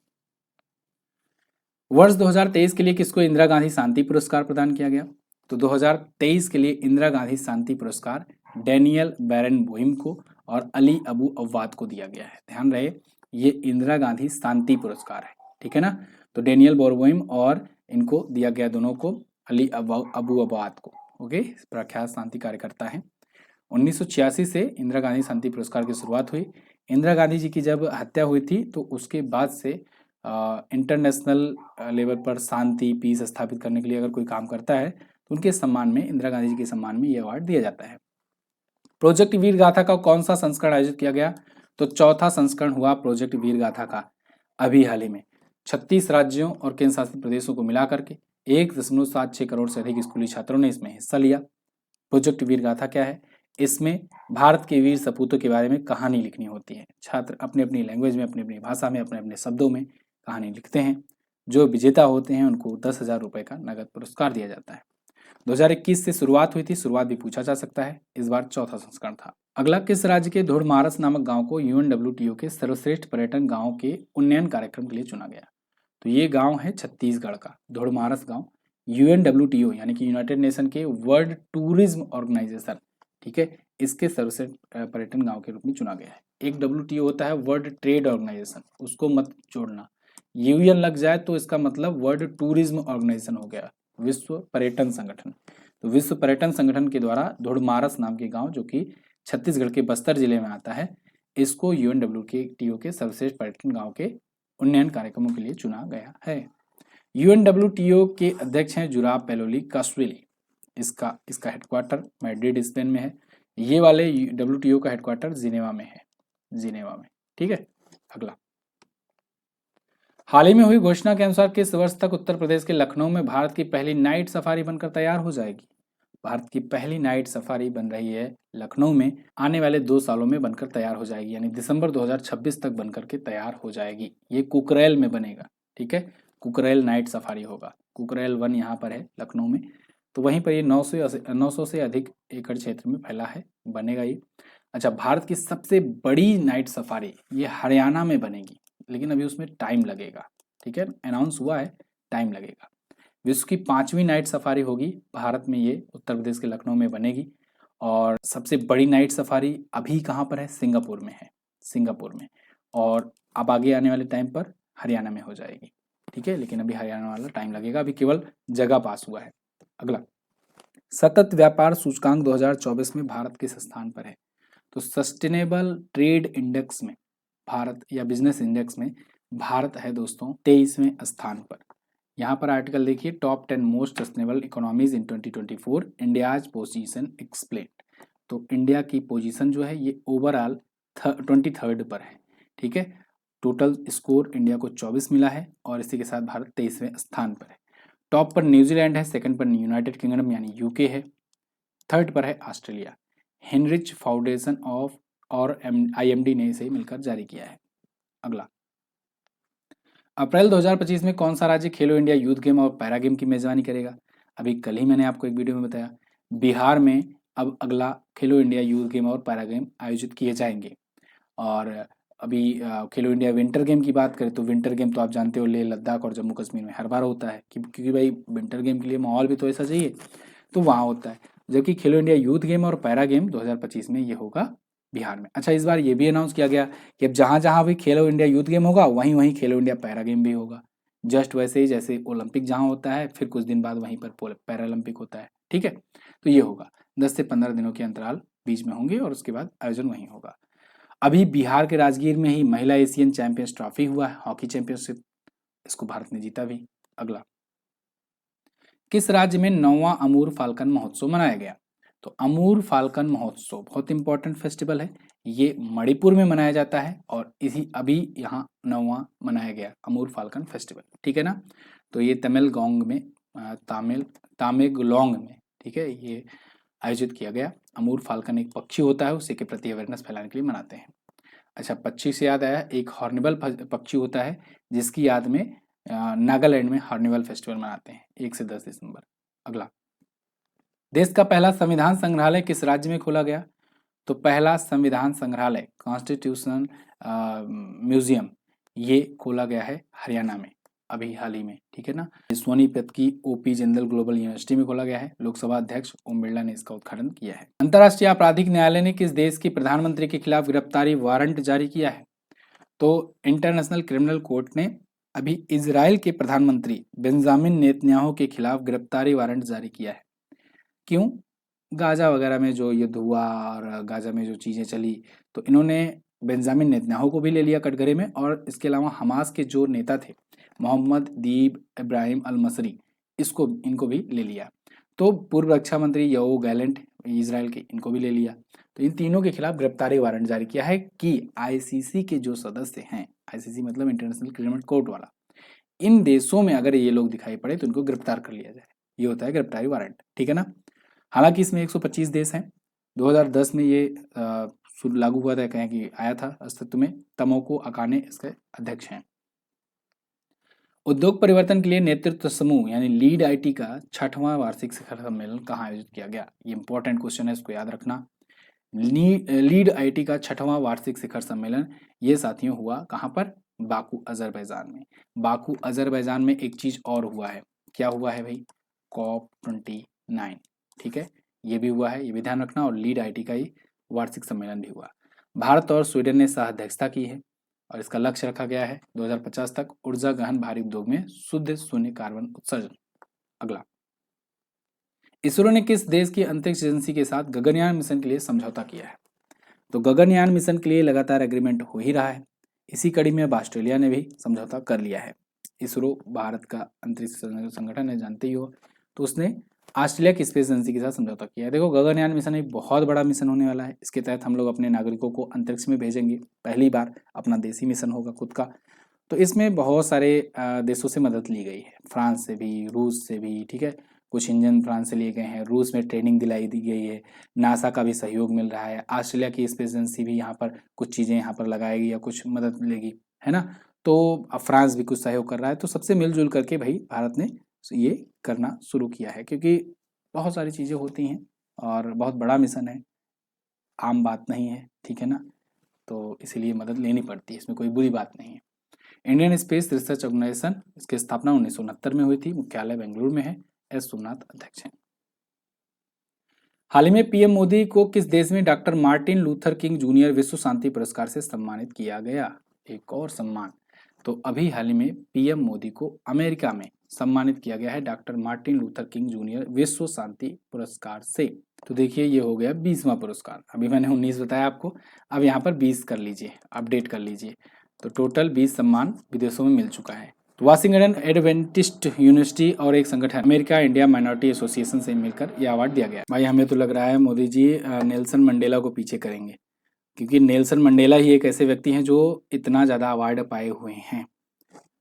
वर्ष 2023 के लिए किसको इंदिरा गांधी शांति पुरस्कार प्रदान किया गया? तो 2023 के लिए इंदिरा गांधी शांति पुरस्कार डैनियल बैरनबोइम को और अली अबू अव्वाद को दिया गया है। ध्यान रहे, ये इंदिरा गांधी शांति पुरस्कार है, ठीक है ना। तो डैनियल बैरनबोइम और इनको दिया गया, दोनों को, अली अबू अव्वाद को। ओके, प्रख्यात शांति कार्यकर्ता है। 1986 से इंदिरा गांधी शांति पुरस्कार की शुरुआत हुई। इंदिरा गांधी जी की जब हत्या हुई थी तो उसके बाद से इंटरनेशनल लेवल पर शांति, पीस स्थापित करने के लिए अगर कोई काम करता है तो उनके सम्मान में, इंदिरा गांधी जी के सम्मान में ये अवार्ड दिया जाता है। प्रोजेक्ट वीर गाथा का कौन सा संस्करण आयोजित किया गया? तो चौथा संस्करण हुआ प्रोजेक्ट वीर गाथा का अभी हाल ही में। 36 राज्यों और केंद्र शासित प्रदेशों को मिलाकर के 1.76 करोड़ से अधिक स्कूली छात्रों ने इसमें हिस्सा लिया। प्रोजेक्ट वीर गाथा क्या है? इसमें भारत के वीर सपूतों के बारे में कहानी लिखनी होती है। छात्र अपने अपनी लैंग्वेज में, अपनी अपनी भाषा में, अपने अपने शब्दों में कहानी लिखते हैं। जो विजेता होते हैं उनको 10,000 रुपए का नगद पुरस्कार दिया जाता है। 2021 से शुरुआत हुई थी, शुरुआत भी पूछा जा सकता है। इस बार चौथा संस्करण था। अगला, किस राज्य के धुड़मारस नामक गांव को UNWTO के सर्वश्रेष्ठ पर्यटन गांव के उन्नयन कार्यक्रम के लिए चुना गया? तो ये गांव है छत्तीसगढ़ का धुड़मारस गांव। UNWTO यानी कि यूनाइटेड नेशन के वर्ल्ड टूरिज्म ऑर्गेनाइजेशन, ठीक है, इसके सर्वश्रेष्ठ पर्यटन गांव के रूप में चुना गया है। एक WTO होता है वर्ल्ड ट्रेड ऑर्गेनाइजेशन, उसको मत जोड़ना। UN लग जाए तो इसका मतलब वर्ल्ड टूरिज्म ऑर्गेनाइजेशन हो गया, विश्व पर्यटन संगठन। तो विश्व पर्यटन संगठन के द्वारा धुड़मारस नाम के गांव, जो कि छत्तीसगढ़ के बस्तर जिले में आता है, इसको UNWTO के सर्वश्रेष्ठ पर्यटन गांव के उन्नयन कार्यक्रमों के लिए चुना गया है। UNWTO के अध्यक्ष हैं जुराब पेलोली कास्विली। इसका हेडक्वार्टर मैड्रिड स्पेन में है। ये वाले WTO का हेडक्वार्टर जिनेवा में है, जिनेवा में। ठीक है, अगला, हाल ही में हुई घोषणा के अनुसार किस वर्ष तक उत्तर प्रदेश के लखनऊ में भारत की पहली नाइट सफारी बनकर तैयार हो जाएगी? भारत की पहली नाइट सफारी बन रही है लखनऊ में, आने वाले 2 सालों में बनकर तैयार हो जाएगी, यानी दिसंबर 2026 तक बनकर के तैयार हो जाएगी। ये कुकरेल में बनेगा, ठीक है, कुकरेल नाइट सफारी होगा। कुकरेल 1 यहाँ पर है लखनऊ में, तो वहीं पर ये 900 से अधिक एकड़ क्षेत्र में फैला है, बनेगा ये। अच्छा, भारत की सबसे बड़ी नाइट सफारी ये हरियाणा में बनेगी, लेकिन अभी उसमें टाइम लगेगा, ठीक है, अनाउंस हुआ है, टाइम लगेगा। विश्व की 5वीं नाइट सफारी होगी भारत में, ये उत्तर प्रदेश के लखनऊ में बनेगी। और सबसे बड़ी नाइट सफारी अभी कहाँ पर है? सिंगापुर में है। सिंगापुर में, और अब आगे आने वाले टाइम पर हरियाणा में हो जाएगी। ठीक है, लेकिन अभी हरियाणा वाला टाइम लगेगा, अभी केवल जगह पास हुआ है। अगला, सतत व्यापार सूचकांक 2024 में भारत किस स्थान पर है? तो सस्टेनेबल ट्रेड इंडेक्स में भारत, या बिजनेस इंडेक्स में भारत है दोस्तों 23वें स्थान पर। यहाँ पर आर्टिकल देखिए, top 10 most sustainable economies in 2024, India's position explain. तो इंडिया की पोजीशन जो है ये ओवरऑल 23rd पर है। ठीक है, टोटल स्कोर इंडिया को 24 मिला है, और इसी के साथ भारत 23वें स्थान पर है। टॉप पर न्यूजीलैंड है, सेकंड पर यूनाइटेड किंगडम यानी यूके है, थर्ड पर है ऑस्ट्रेलिया। हेनरिच फाउंडेशन ऑफ और IMD ने इसे मिलकर जारी किया है। अगला, अप्रैल 2025 में कौन सा राज्य खेलो इंडिया यूथ गेम और पैरा गेम की मेजबानी करेगा? अभी कल ही मैंने आपको एक वीडियो में बताया, बिहार में अब अगला खेलो इंडिया यूथ गेम और पैरा गेम आयोजित किए जाएंगे। और अभी खेलो इंडिया विंटर गेम की बात करें तो विंटर गेम तो आप जानते हो लेह लद्दाख और जम्मू कश्मीर में हर बार होता है, क्योंकि भाई विंटर गेम के लिए माहौल भी तो ऐसा चाहिए, तो वहाँ होता है। जबकि खेलो इंडिया यूथ गेम और पैरा गेम 2025 में ये होगा बिहार में। अच्छा, इस बार ये भी अनाउंस किया गया कि अब जहाँ जहाँ भी खेलो इंडिया यूथ गेम होगा वहीं वहीं खेलो इंडिया पैरा गेम भी होगा। जस्ट वैसे ही जैसे ओलंपिक जहाँ होता है फिर कुछ दिन बाद वहीं पर पैरालंपिक होता है। ठीक है, तो ये होगा 10 से 15 दिनों के अंतराल बीच में होंगे और उसके बाद आयोजन वहीं होगा। अभी बिहार के राजगीर में ही महिला एशियन चैंपियंस ट्रॉफी हुआ है, हॉकी चैंपियनशिप, इसको भारत ने जीता भी। अगला, किस राज्य में 9वां अमूर फाल्कन महोत्सव मनाया गया? तो अमूर फाल्कन महोत्सव बहुत इंपॉर्टेंट फेस्टिवल है, ये मणिपुर में मनाया जाता है, और इसी अभी यहाँ 9वां मनाया गया अमूर फाल्कन फेस्टिवल। ठीक है ना, तो ये तमिलगोंग में तामेंगलोंग में, ठीक है, ये आयोजित किया गया। अमूर फाल्कन एक पक्षी होता है, उसी के प्रति अवेयरनेस फैलाने के लिए मनाते हैं। अच्छा, पक्षी से याद आया, एक हॉर्निबल पक्षी होता है जिसकी याद में नागालैंड में हॉर्निबल फेस्टिवल मनाते हैं 1 से 10 दिसंबर। अगला, देश का पहला संविधान संग्रहालय किस राज्य में खोला गया? तो पहला संविधान संग्रहालय कॉन्स्टिट्यूशन म्यूजियम ये खोला गया है हरियाणा में अभी हाल ही में। ठीक है ना, सोनीपत की OP जिंदल ग्लोबल यूनिवर्सिटी में खोला गया है। लोकसभा अध्यक्ष ओम बिरला ने इसका उद्घाटन किया है। अंतर्राष्ट्रीय आपराधिक न्यायालय ने किस देश के प्रधानमंत्री के खिलाफ गिरफ्तारी वारंट जारी किया है? तो इंटरनेशनल क्रिमिनल कोर्ट ने अभी इजराइल के प्रधानमंत्री बेंजामिन नेतन्याहू के खिलाफ गिरफ्तारी वारंट जारी किया है। क्यों? गाजा वगैरह में जो युद्ध हुआ और गाजा में जो चीज़ें चली, तो इन्होंने बेंजामिन नेतन्याहू को भी ले लिया कटघरे में, और इसके अलावा हमास के जो नेता थे मोहम्मद दीब इब्राहिम अल मसरी, इनको भी ले लिया। तो पूर्व रक्षा मंत्री योव गैलेंट इसराइल के, इनको भी ले लिया। तो इन तीनों के खिलाफ गिरफ्तारी वारंट जारी किया है कि ICC के जो सदस्य हैं, ICC मतलब इंटरनेशनल क्रिमिनल कोर्ट वाला, इन देशों में अगर ये लोग दिखाई पड़े तो इनको गिरफ्तार कर लिया जाए। ये होता है गिरफ्तारी वारंट। ठीक है ना, हालांकि इसमें 125 देश हैं। 2010 में ये लागू हुआ था, कहें कि आया था अस्तित्व में। तमोको अकाने इसके अध्यक्ष हैं। उद्योग परिवर्तन के लिए नेतृत्व समूह यानी लीड IT का 6वां वार्षिक शिखर सम्मेलन कहाँ आयोजित किया गया? ये इंपॉर्टेंट क्वेश्चन है, इसको याद रखना। लीड IT का 6वां वार्षिक शिखर सम्मेलन ये साथियों हुआ कहाँ पर? बाकू अजरबैजान में। बाकू अजरबैजान में एक चीज और हुआ है, क्या हुआ है भाई? COP29। ठीक है, ये भी हुआ है, ये भी ध्यान रखना। और लीड IT का ही वार्षिक सम्मेलन भी हुआ। भारत और स्वीडन ने सह अध्यक्षता की है, और इसका लक्ष्य रखा गया है 2050 तक ऊर्जा गहन भारी उद्योग में शुद्ध शून्य कार्बन उत्सर्जन। अगला, इसरो ने किस देश की अंतरिक्ष एजेंसी के साथ गगनयान मिशन के लिए समझौता किया है? तो गगनयान मिशन के लिए लगातार एग्रीमेंट हो ही रहा है। इसी कड़ी में अब ऑस्ट्रेलिया ने भी समझौता कर लिया है। इसरो भारत का अंतरिक्ष संगठन है, जानते ही हो, तो उसने ऑस्ट्रेलिया की स्पेस एजेंसी के साथ समझौता किया है। देखो, गगनयान मिशन एक बहुत बड़ा मिशन होने वाला है। इसके तहत हम लोग अपने नागरिकों को अंतरिक्ष में भेजेंगे, पहली बार अपना देसी मिशन होगा खुद का। तो इसमें बहुत सारे देशों से मदद ली गई है, फ्रांस से भी, रूस से भी। ठीक है, कुछ इंजन फ्रांस से लिए गए हैं, रूस में ट्रेनिंग दिलाई दी गई है, नासा का भी सहयोग मिल रहा है, ऑस्ट्रेलिया की स्पेस एजेंसी भी यहाँ पर कुछ चीज़ें यहाँ पर लगाएगी या कुछ मदद मिलेगी, है ना। तो अब फ्रांस भी कुछ सहयोग कर रहा है। तो सबसे मिलजुल करके भाई भारत ने ये करना शुरू किया है, क्योंकि बहुत सारी चीज़ें होती हैं और बहुत बड़ा मिशन है, आम बात नहीं है। ठीक है ना, तो इसीलिए मदद लेनी पड़ती है, इसमें कोई बुरी बात नहीं है। इंडियन स्पेस रिसर्च ऑर्गेनाइजेशन, इसकी स्थापना 1969 में हुई थी, मुख्यालय बेंगलुरु में है। S सोमनाथ अध्यक्ष हैं। हाल ही में पीएम मोदी को किस देश में doctor Martin Luther king junior विश्व शांति पुरस्कार से सम्मानित किया गया? एक और सम्मान। तो अभी हाल ही में पीएम मोदी को अमेरिका में सम्मानित किया गया है doctor Martin Luther king junior विश्व शांति पुरस्कार से। तो देखिए ये हो गया 20वां पुरस्कार। अभी मैंने 19 बताया आपको, अब यहाँ पर 20 कर लीजिए, अपडेट कर लीजिए। तो टोटल 20 सम्मान विदेशों में मिल चुका है। तो वाशिंगटन एडवेंटिस्ट यूनिवर्सिटी और एक संगठन अमेरिका इंडिया माइनॉरिटी एसोसिएशन से मिलकर यह अवार्ड दिया गया। भाई हमें तो लग रहा है मोदी जी नेल्सन मंडेला को पीछे करेंगे, क्योंकि नेल्सन मंडेला ही एक ऐसे व्यक्ति हैं जो इतना ज़्यादा अवार्ड पाए हुए हैं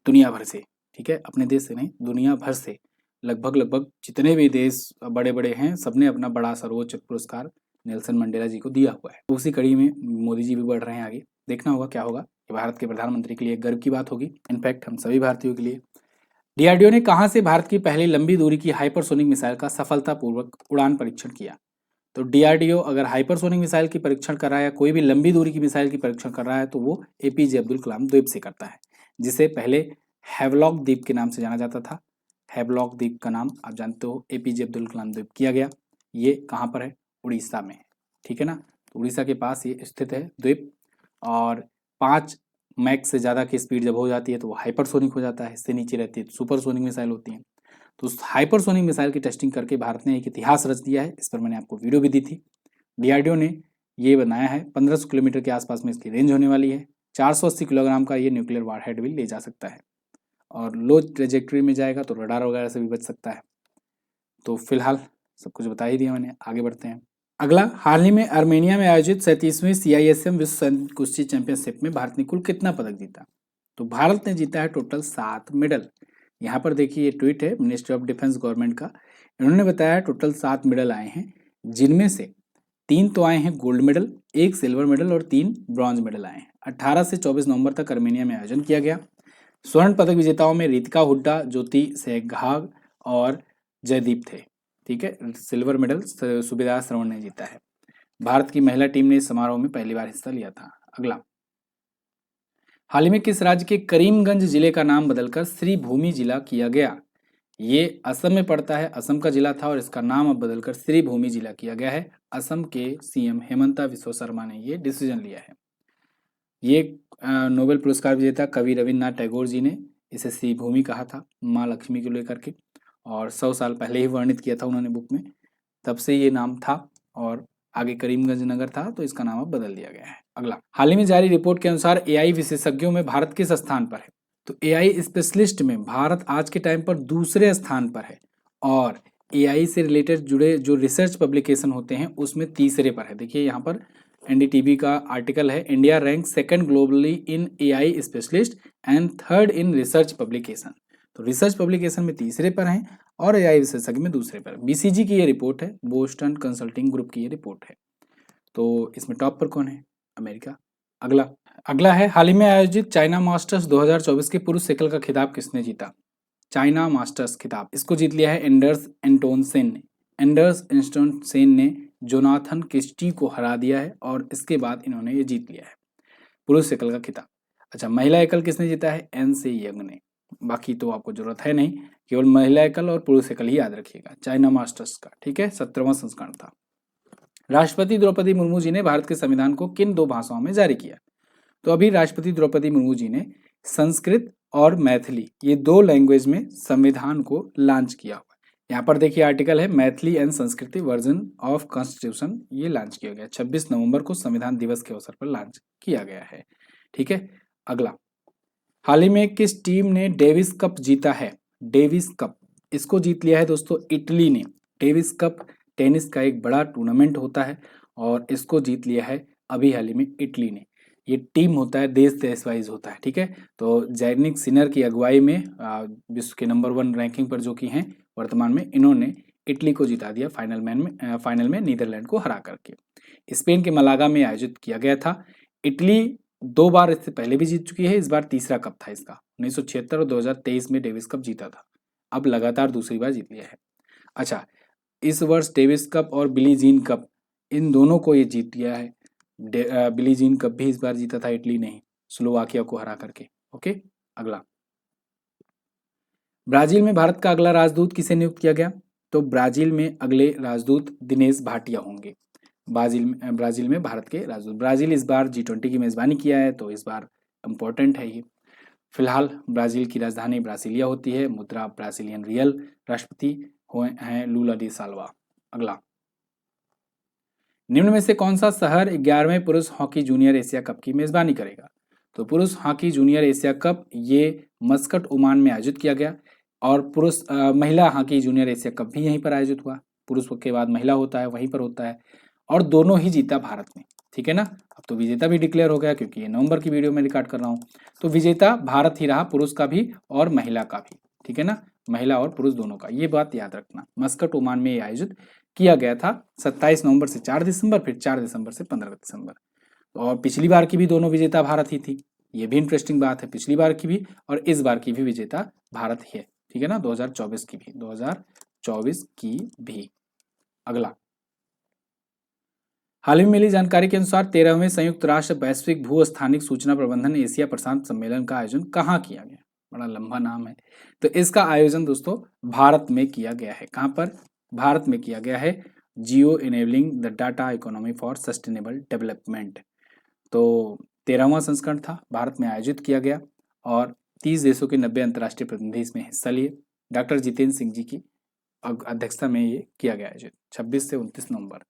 दुनिया भर से। ठीक है, अपने देश से नहीं, दुनिया भर से लगभग जितने भी देश बड़े बड़े हैं सबने अपना बड़ा सर्वोच्च पुरस्कार नेल्सन मंडेला जी को दिया हुआ है। उसी कड़ी में मोदी जी भी बढ़ रहे हैं आगे। देखना होगा क्या होगा। ये भारत के प्रधानमंत्री के लिए गर्व की बात होगी, इनफैक्ट हम सभी भारतीयों के लिए। डीआरडीओ ने कहां से भारत की पहली लंबी दूरी की हाइपरसोनिक मिसाइल का सफलतापूर्वक उड़ान परीक्षण किया? तो डीआरडीओ अगर हाइपरसोनिक मिसाइल की परीक्षण कर रहा है या कोई भी लंबी दूरी की मिसाइल की परीक्षण कर रहा है तो वो एपीजे अब्दुल कलाम द्वीप से करता है, जिसे पहले हैवलॉक द्वीप के नाम से जाना जाता था। हैवलॉक द्वीप का नाम आप जानते हो एपीजे अब्दुल कलाम द्वीप किया गया। ये कहाँ पर है? उड़ीसा में। ठीक है ना, तो उड़ीसा के पास ये स्थित है द्वीप। और 5 मैक से ज़्यादा की स्पीड जब हो जाती है तो वो हाइपरसोनिक हो जाता है, इससे नीचे रहती है तो सुपरसोनिक मिसाइल होती है। तो उस हाइपरसोनिक मिसाइल की टेस्टिंग करके भारत ने एक इतिहास रच दिया है। इस पर मैंने आपको वीडियो भी दी थी। डीआरडीओ ने ये बनाया है 1500 किलोमीटर के आसपास में इसकी रेंज होने वाली है। 480 किलोग्राम का ये न्यूक्लियर वारहेड भी ले जा सकता है और लो ट्रेजेक्ट्री में जाएगा तो रडार वगैरह से भी बच सकता है। तो फिलहाल सब कुछ बता ही दिया मैंने, आगे बढ़ते हैं। अगला, हाल ही में आर्मेनिया में आयोजित 37वीं CISM विश्व सैनिक कुश्ती चैंपियनशिप में भारत ने कुल कितना पदक जीता? तो भारत ने जीता है टोटल 7 मेडल। यहाँ पर देखिए ये ट्वीट है मिनिस्ट्री ऑफ डिफेंस गवर्नमेंट का। इन्होंने बताया टोटल 7 मेडल आए हैं, जिनमें से 3 तो आए हैं गोल्ड मेडल, 1 सिल्वर मेडल और 3 ब्रॉन्ज मेडल आए हैं। 18 से 24 नवंबर तक आर्मेनिया में आयोजन किया गया। स्वर्ण पदक विजेताओं में रितिका हुड्डा, ज्योति सेहगाग और जयदीप थे। ठीक है, सिल्वर मेडल सुबेदार श्रवण ने जीता है। भारत की महिला टीम ने इस समारोह में पहली बार हिस्सा लिया था। अगला, हाल ही में किस राज्य के करीमगंज जिले का नाम बदलकर श्रीभूमि जिला किया गया? ये असम में पड़ता है, असम का जिला था और इसका नाम अब बदलकर श्रीभूमि जिला किया गया है। असम के सीएम हेमंता बिस्वा शर्मा ने ये डिसीजन लिया है। ये नोबेल पुरस्कार विजेता कवि रविन्द्रनाथ टैगोर जी ने इसे श्रीभूमि कहा था माँ लक्ष्मी को लेकर के, और 100 साल पहले ही वर्णित किया था उन्होंने बुक में, तब से ये नाम था और आगे करीमगंज नगर था तो इसका नाम अब बदल दिया गया है। अगला, हाल ही में जारी रिपोर्ट के अनुसार एआई विशेषज्ञों में भारत किस स्थान पर है? तो एआई स्पेशलिस्ट में भारत आज के टाइम पर दूसरे स्थान पर है और एआई से रिलेटेड जुड़े जो रिसर्च पब्लिकेशन होते हैं उसमें तीसरे पर है। देखिए यहाँ पर एनडीटीवी का आर्टिकल है, India rank second globally in AI specialist and third in research publication. तो रिसर्च पब्लिकेशन में तीसरे पर हैं और एआई विशेषज्ञ में दूसरे पर। बीसीजी की ये रिपोर्ट है, बोस्टन कंसल्टिंग ग्रुप की ये रिपोर्ट है। तो इसमें टॉप पर कौन है? अमेरिका। अगला है, हाल ही में आयोजित चाइना मास्टर्स 2024 के पुरुष एकल का खिताब किसने जीता? चाइना मास्टर्स खिताब इसको जीत लिया है एंडर्स एंटोन सेन ने। एंडर्स एंटोन सेन ने जोनाथन क्रिस्टी को हरा दिया है और इसके बाद इन्होंने ये जीत लिया है पुरुष एकल का खिताब। अच्छा, महिला एकल किसने जीता है? एन से यंग ने। बाकी तो आपको जरूरत है नहीं, केवल महिला एकल और पुरुष एकल ही याद रखिएगा चाइना मास्टर्स का। ठीक है, 17वां संस्करण था। राष्ट्रपति द्रौपदी मुर्मू जी ने भारत के संविधान को किन 2 भाषाओं में जारी किया? तो अभी राष्ट्रपति द्रौपदी मुर्मू जी ने संस्कृत और मैथिली ये 2 लैंग्वेज में संविधान को लॉन्च किया हुआ है। यहाँ पर देखिए आर्टिकल है, मैथिली एंड संस्कृति वर्जन ऑफ कॉन्स्टिट्यूशन ये लॉन्च किया गया 26 नवंबर को संविधान दिवस के अवसर पर लॉन्च किया गया है। ठीक है, अगला, हाल ही में किस टीम ने डेविस कप जीता है? डेविस कप इसको जीत लिया है दोस्तों इटली ने। डेविस कप टेनिस का एक बड़ा टूर्नामेंट होता है और इसको जीत लिया है अभी हाल ही में इटली ने। ये टीम होता है, देश देश वाइज होता है। ठीक है, तो जैनिक सिनर की अगुवाई में विश्व के नंबर 1 रैंकिंग पर जो कि हैं वर्तमान में, इन्होंने इटली को जिता दिया फाइनल में नीदरलैंड को हरा करके। स्पेन के मलागा में आयोजित किया गया था। इटली 2 बार इससे पहले भी जीत चुकी है, इस बार तीसरा कप था इसका। 1976 और 2023 में डेविस कप जीता था, अब लगातार दूसरी बार जीत लिया है। अच्छा, इस वर्ष डेविस कप और बिली जीन कप इन दोनों को ये जीत लिया है। बिली जीन कप भी इस बार जीता था इटली ने, स्लोवाकिया को हरा करके। ओके, अगला, ब्राजील में भारत का अगला राजदूत किसे नियुक्त किया गया? तो ब्राजील में अगले राजदूत दिनेश भाटिया होंगे। ब्राजील में भारत के राजदूत। ब्राजील इस बार G20 की मेजबानी किया है, तो इस बार इम्पोर्टेंट है ये। फिलहाल ब्राजील की राजधानी ब्रासिलिया होती है। मुद्रा ब्राजीलियन रियल। राष्ट्रपति हुए हैं लूला डी साल्वा। अगला, निम्न में से कौन सा शहर 11वें पुरुष हॉकी जूनियर एशिया कप की मेजबानी करेगा? तो पुरुष हॉकी जूनियर एशिया कप ये मस्कट ओमान में आयोजित किया गया, और महिला हॉकी जूनियर एशिया कप भी यहीं पर आयोजित हुआ। पुरुष के बाद महिला होता है, वहीं पर होता है, और दोनों ही जीता भारत ने। ठीक है ना। अब तो विजेता भी डिक्लेयर हो गया, क्योंकि ये नवंबर की वीडियो में रिकॉर्ड कर रहा हूँ। तो विजेता भारत ही रहा, पुरुष का भी और महिला का भी। ठीक है ना, महिला और पुरुष दोनों का, ये बात याद रखना। मस्कट ओमान में ये आयोजित किया गया था 27 नवंबर से 4 दिसंबर, फिर 4 दिसंबर से 15 दिसंबर। और पिछली बार की भी दोनों विजेता भारत ही थी। ये भी इंटरेस्टिंग बात है, पिछली बार की भी और इस बार की भी विजेता भारत ही है। ठीक है ना, 2024 की भी, 2024 की भी। अगला, हाल ही में मिली जानकारी के अनुसार 13वें संयुक्त राष्ट्र वैश्विक भू स्थानिक सूचना प्रबंधन एशिया प्रशांत सम्मेलन का आयोजन कहाँ किया गया? बड़ा लंबा नाम है। तो इसका आयोजन दोस्तों भारत में किया गया है। कहाँ पर? भारत में किया गया है। Geo enabling the data economy for sustainable development. तो 13वां संस्करण था, भारत में आयोजित किया गया, और 30 देशों के 90 अंतर्राष्ट्रीय प्रतिनिधि इसमें हिस्सा लिए। डॉक्टर जितेंद्र सिंह जी की अध्यक्षता में ये किया गया आयोजित 26 से 29 नवंबर।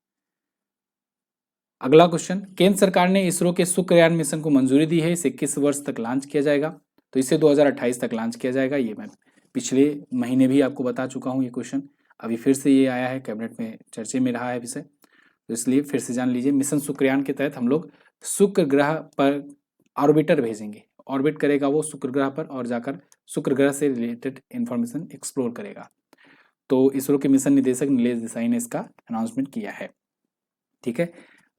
अगला क्वेश्चन, केंद्र सरकार ने इसरो के शुक्रयान मिशन को मंजूरी दी है, इसे किस वर्ष तक लॉन्च किया जाएगा? तो इसे 2028 तक लॉन्च किया जाएगा। ये मैं पिछले महीने भी आपको बता चुका हूँ ये क्वेश्चन, अभी फिर से ये आया है, कैबिनेट में चर्चे में रहा है विषय, तो इसलिए फिर से जान लीजिए। मिशन शुक्रयान के तहत हम लोग शुक्र ग्रह पर ऑर्बिटर भेजेंगे, ऑर्बिट करेगा वो शुक्र ग्रह पर, और जाकर शुक्र ग्रह से रिलेटेड इंफॉर्मेशन एक्सप्लोर करेगा। तो इसरो के मिशन निदेशक नीलेश देसाई ने इसका अनाउंसमेंट किया है। ठीक है,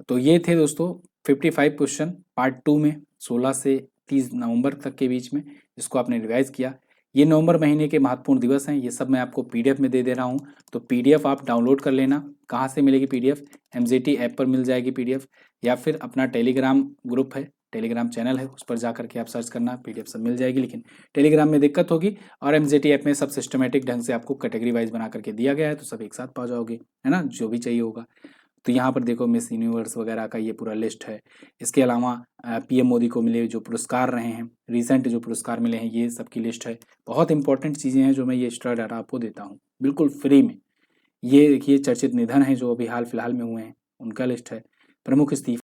तो ये थे दोस्तों 55 क्वेश्चन पार्ट 2 में 16 से 30 नवंबर तक के बीच में, जिसको आपने रिवाइज किया। ये नवंबर महीने के महत्वपूर्ण दिवस हैं, ये सब मैं आपको पीडीएफ में दे दे रहा हूँ। तो पीडीएफ आप डाउनलोड कर लेना। कहाँ से मिलेगी पीडीएफ? एमजेटी ऐप पर मिल जाएगी पीडीएफ, या फिर अपना टेलीग्राम ग्रुप है, टेलीग्राम चैनल है, उस पर जाकर के आप सर्च करना, पीडीएफ सब मिल जाएगी। लेकिन टेलीग्राम में दिक्कत होगी, और एमजेटी ऐप में सब सिस्टमेटिक ढंग से आपको कैटेगरी वाइज बना करके दिया गया है, तो सब एक साथ पा जाओगे, है ना, जो भी चाहिए होगा। तो यहाँ पर देखो मिस यूनिवर्स वगैरह का ये पूरा लिस्ट है। इसके अलावा पीएम मोदी को मिले जो पुरस्कार रहे हैं, रिसेंट जो पुरस्कार मिले हैं, ये सब की लिस्ट है। बहुत इंपॉर्टेंट चीज़ें हैं जो मैं ये एक्स्ट्रा डाटा आपको देता हूँ बिल्कुल फ्री में। ये देखिए चर्चित निधन है जो अभी हाल फिलहाल में हुए हैं, उनका लिस्ट है। प्रमुख इस्तीफा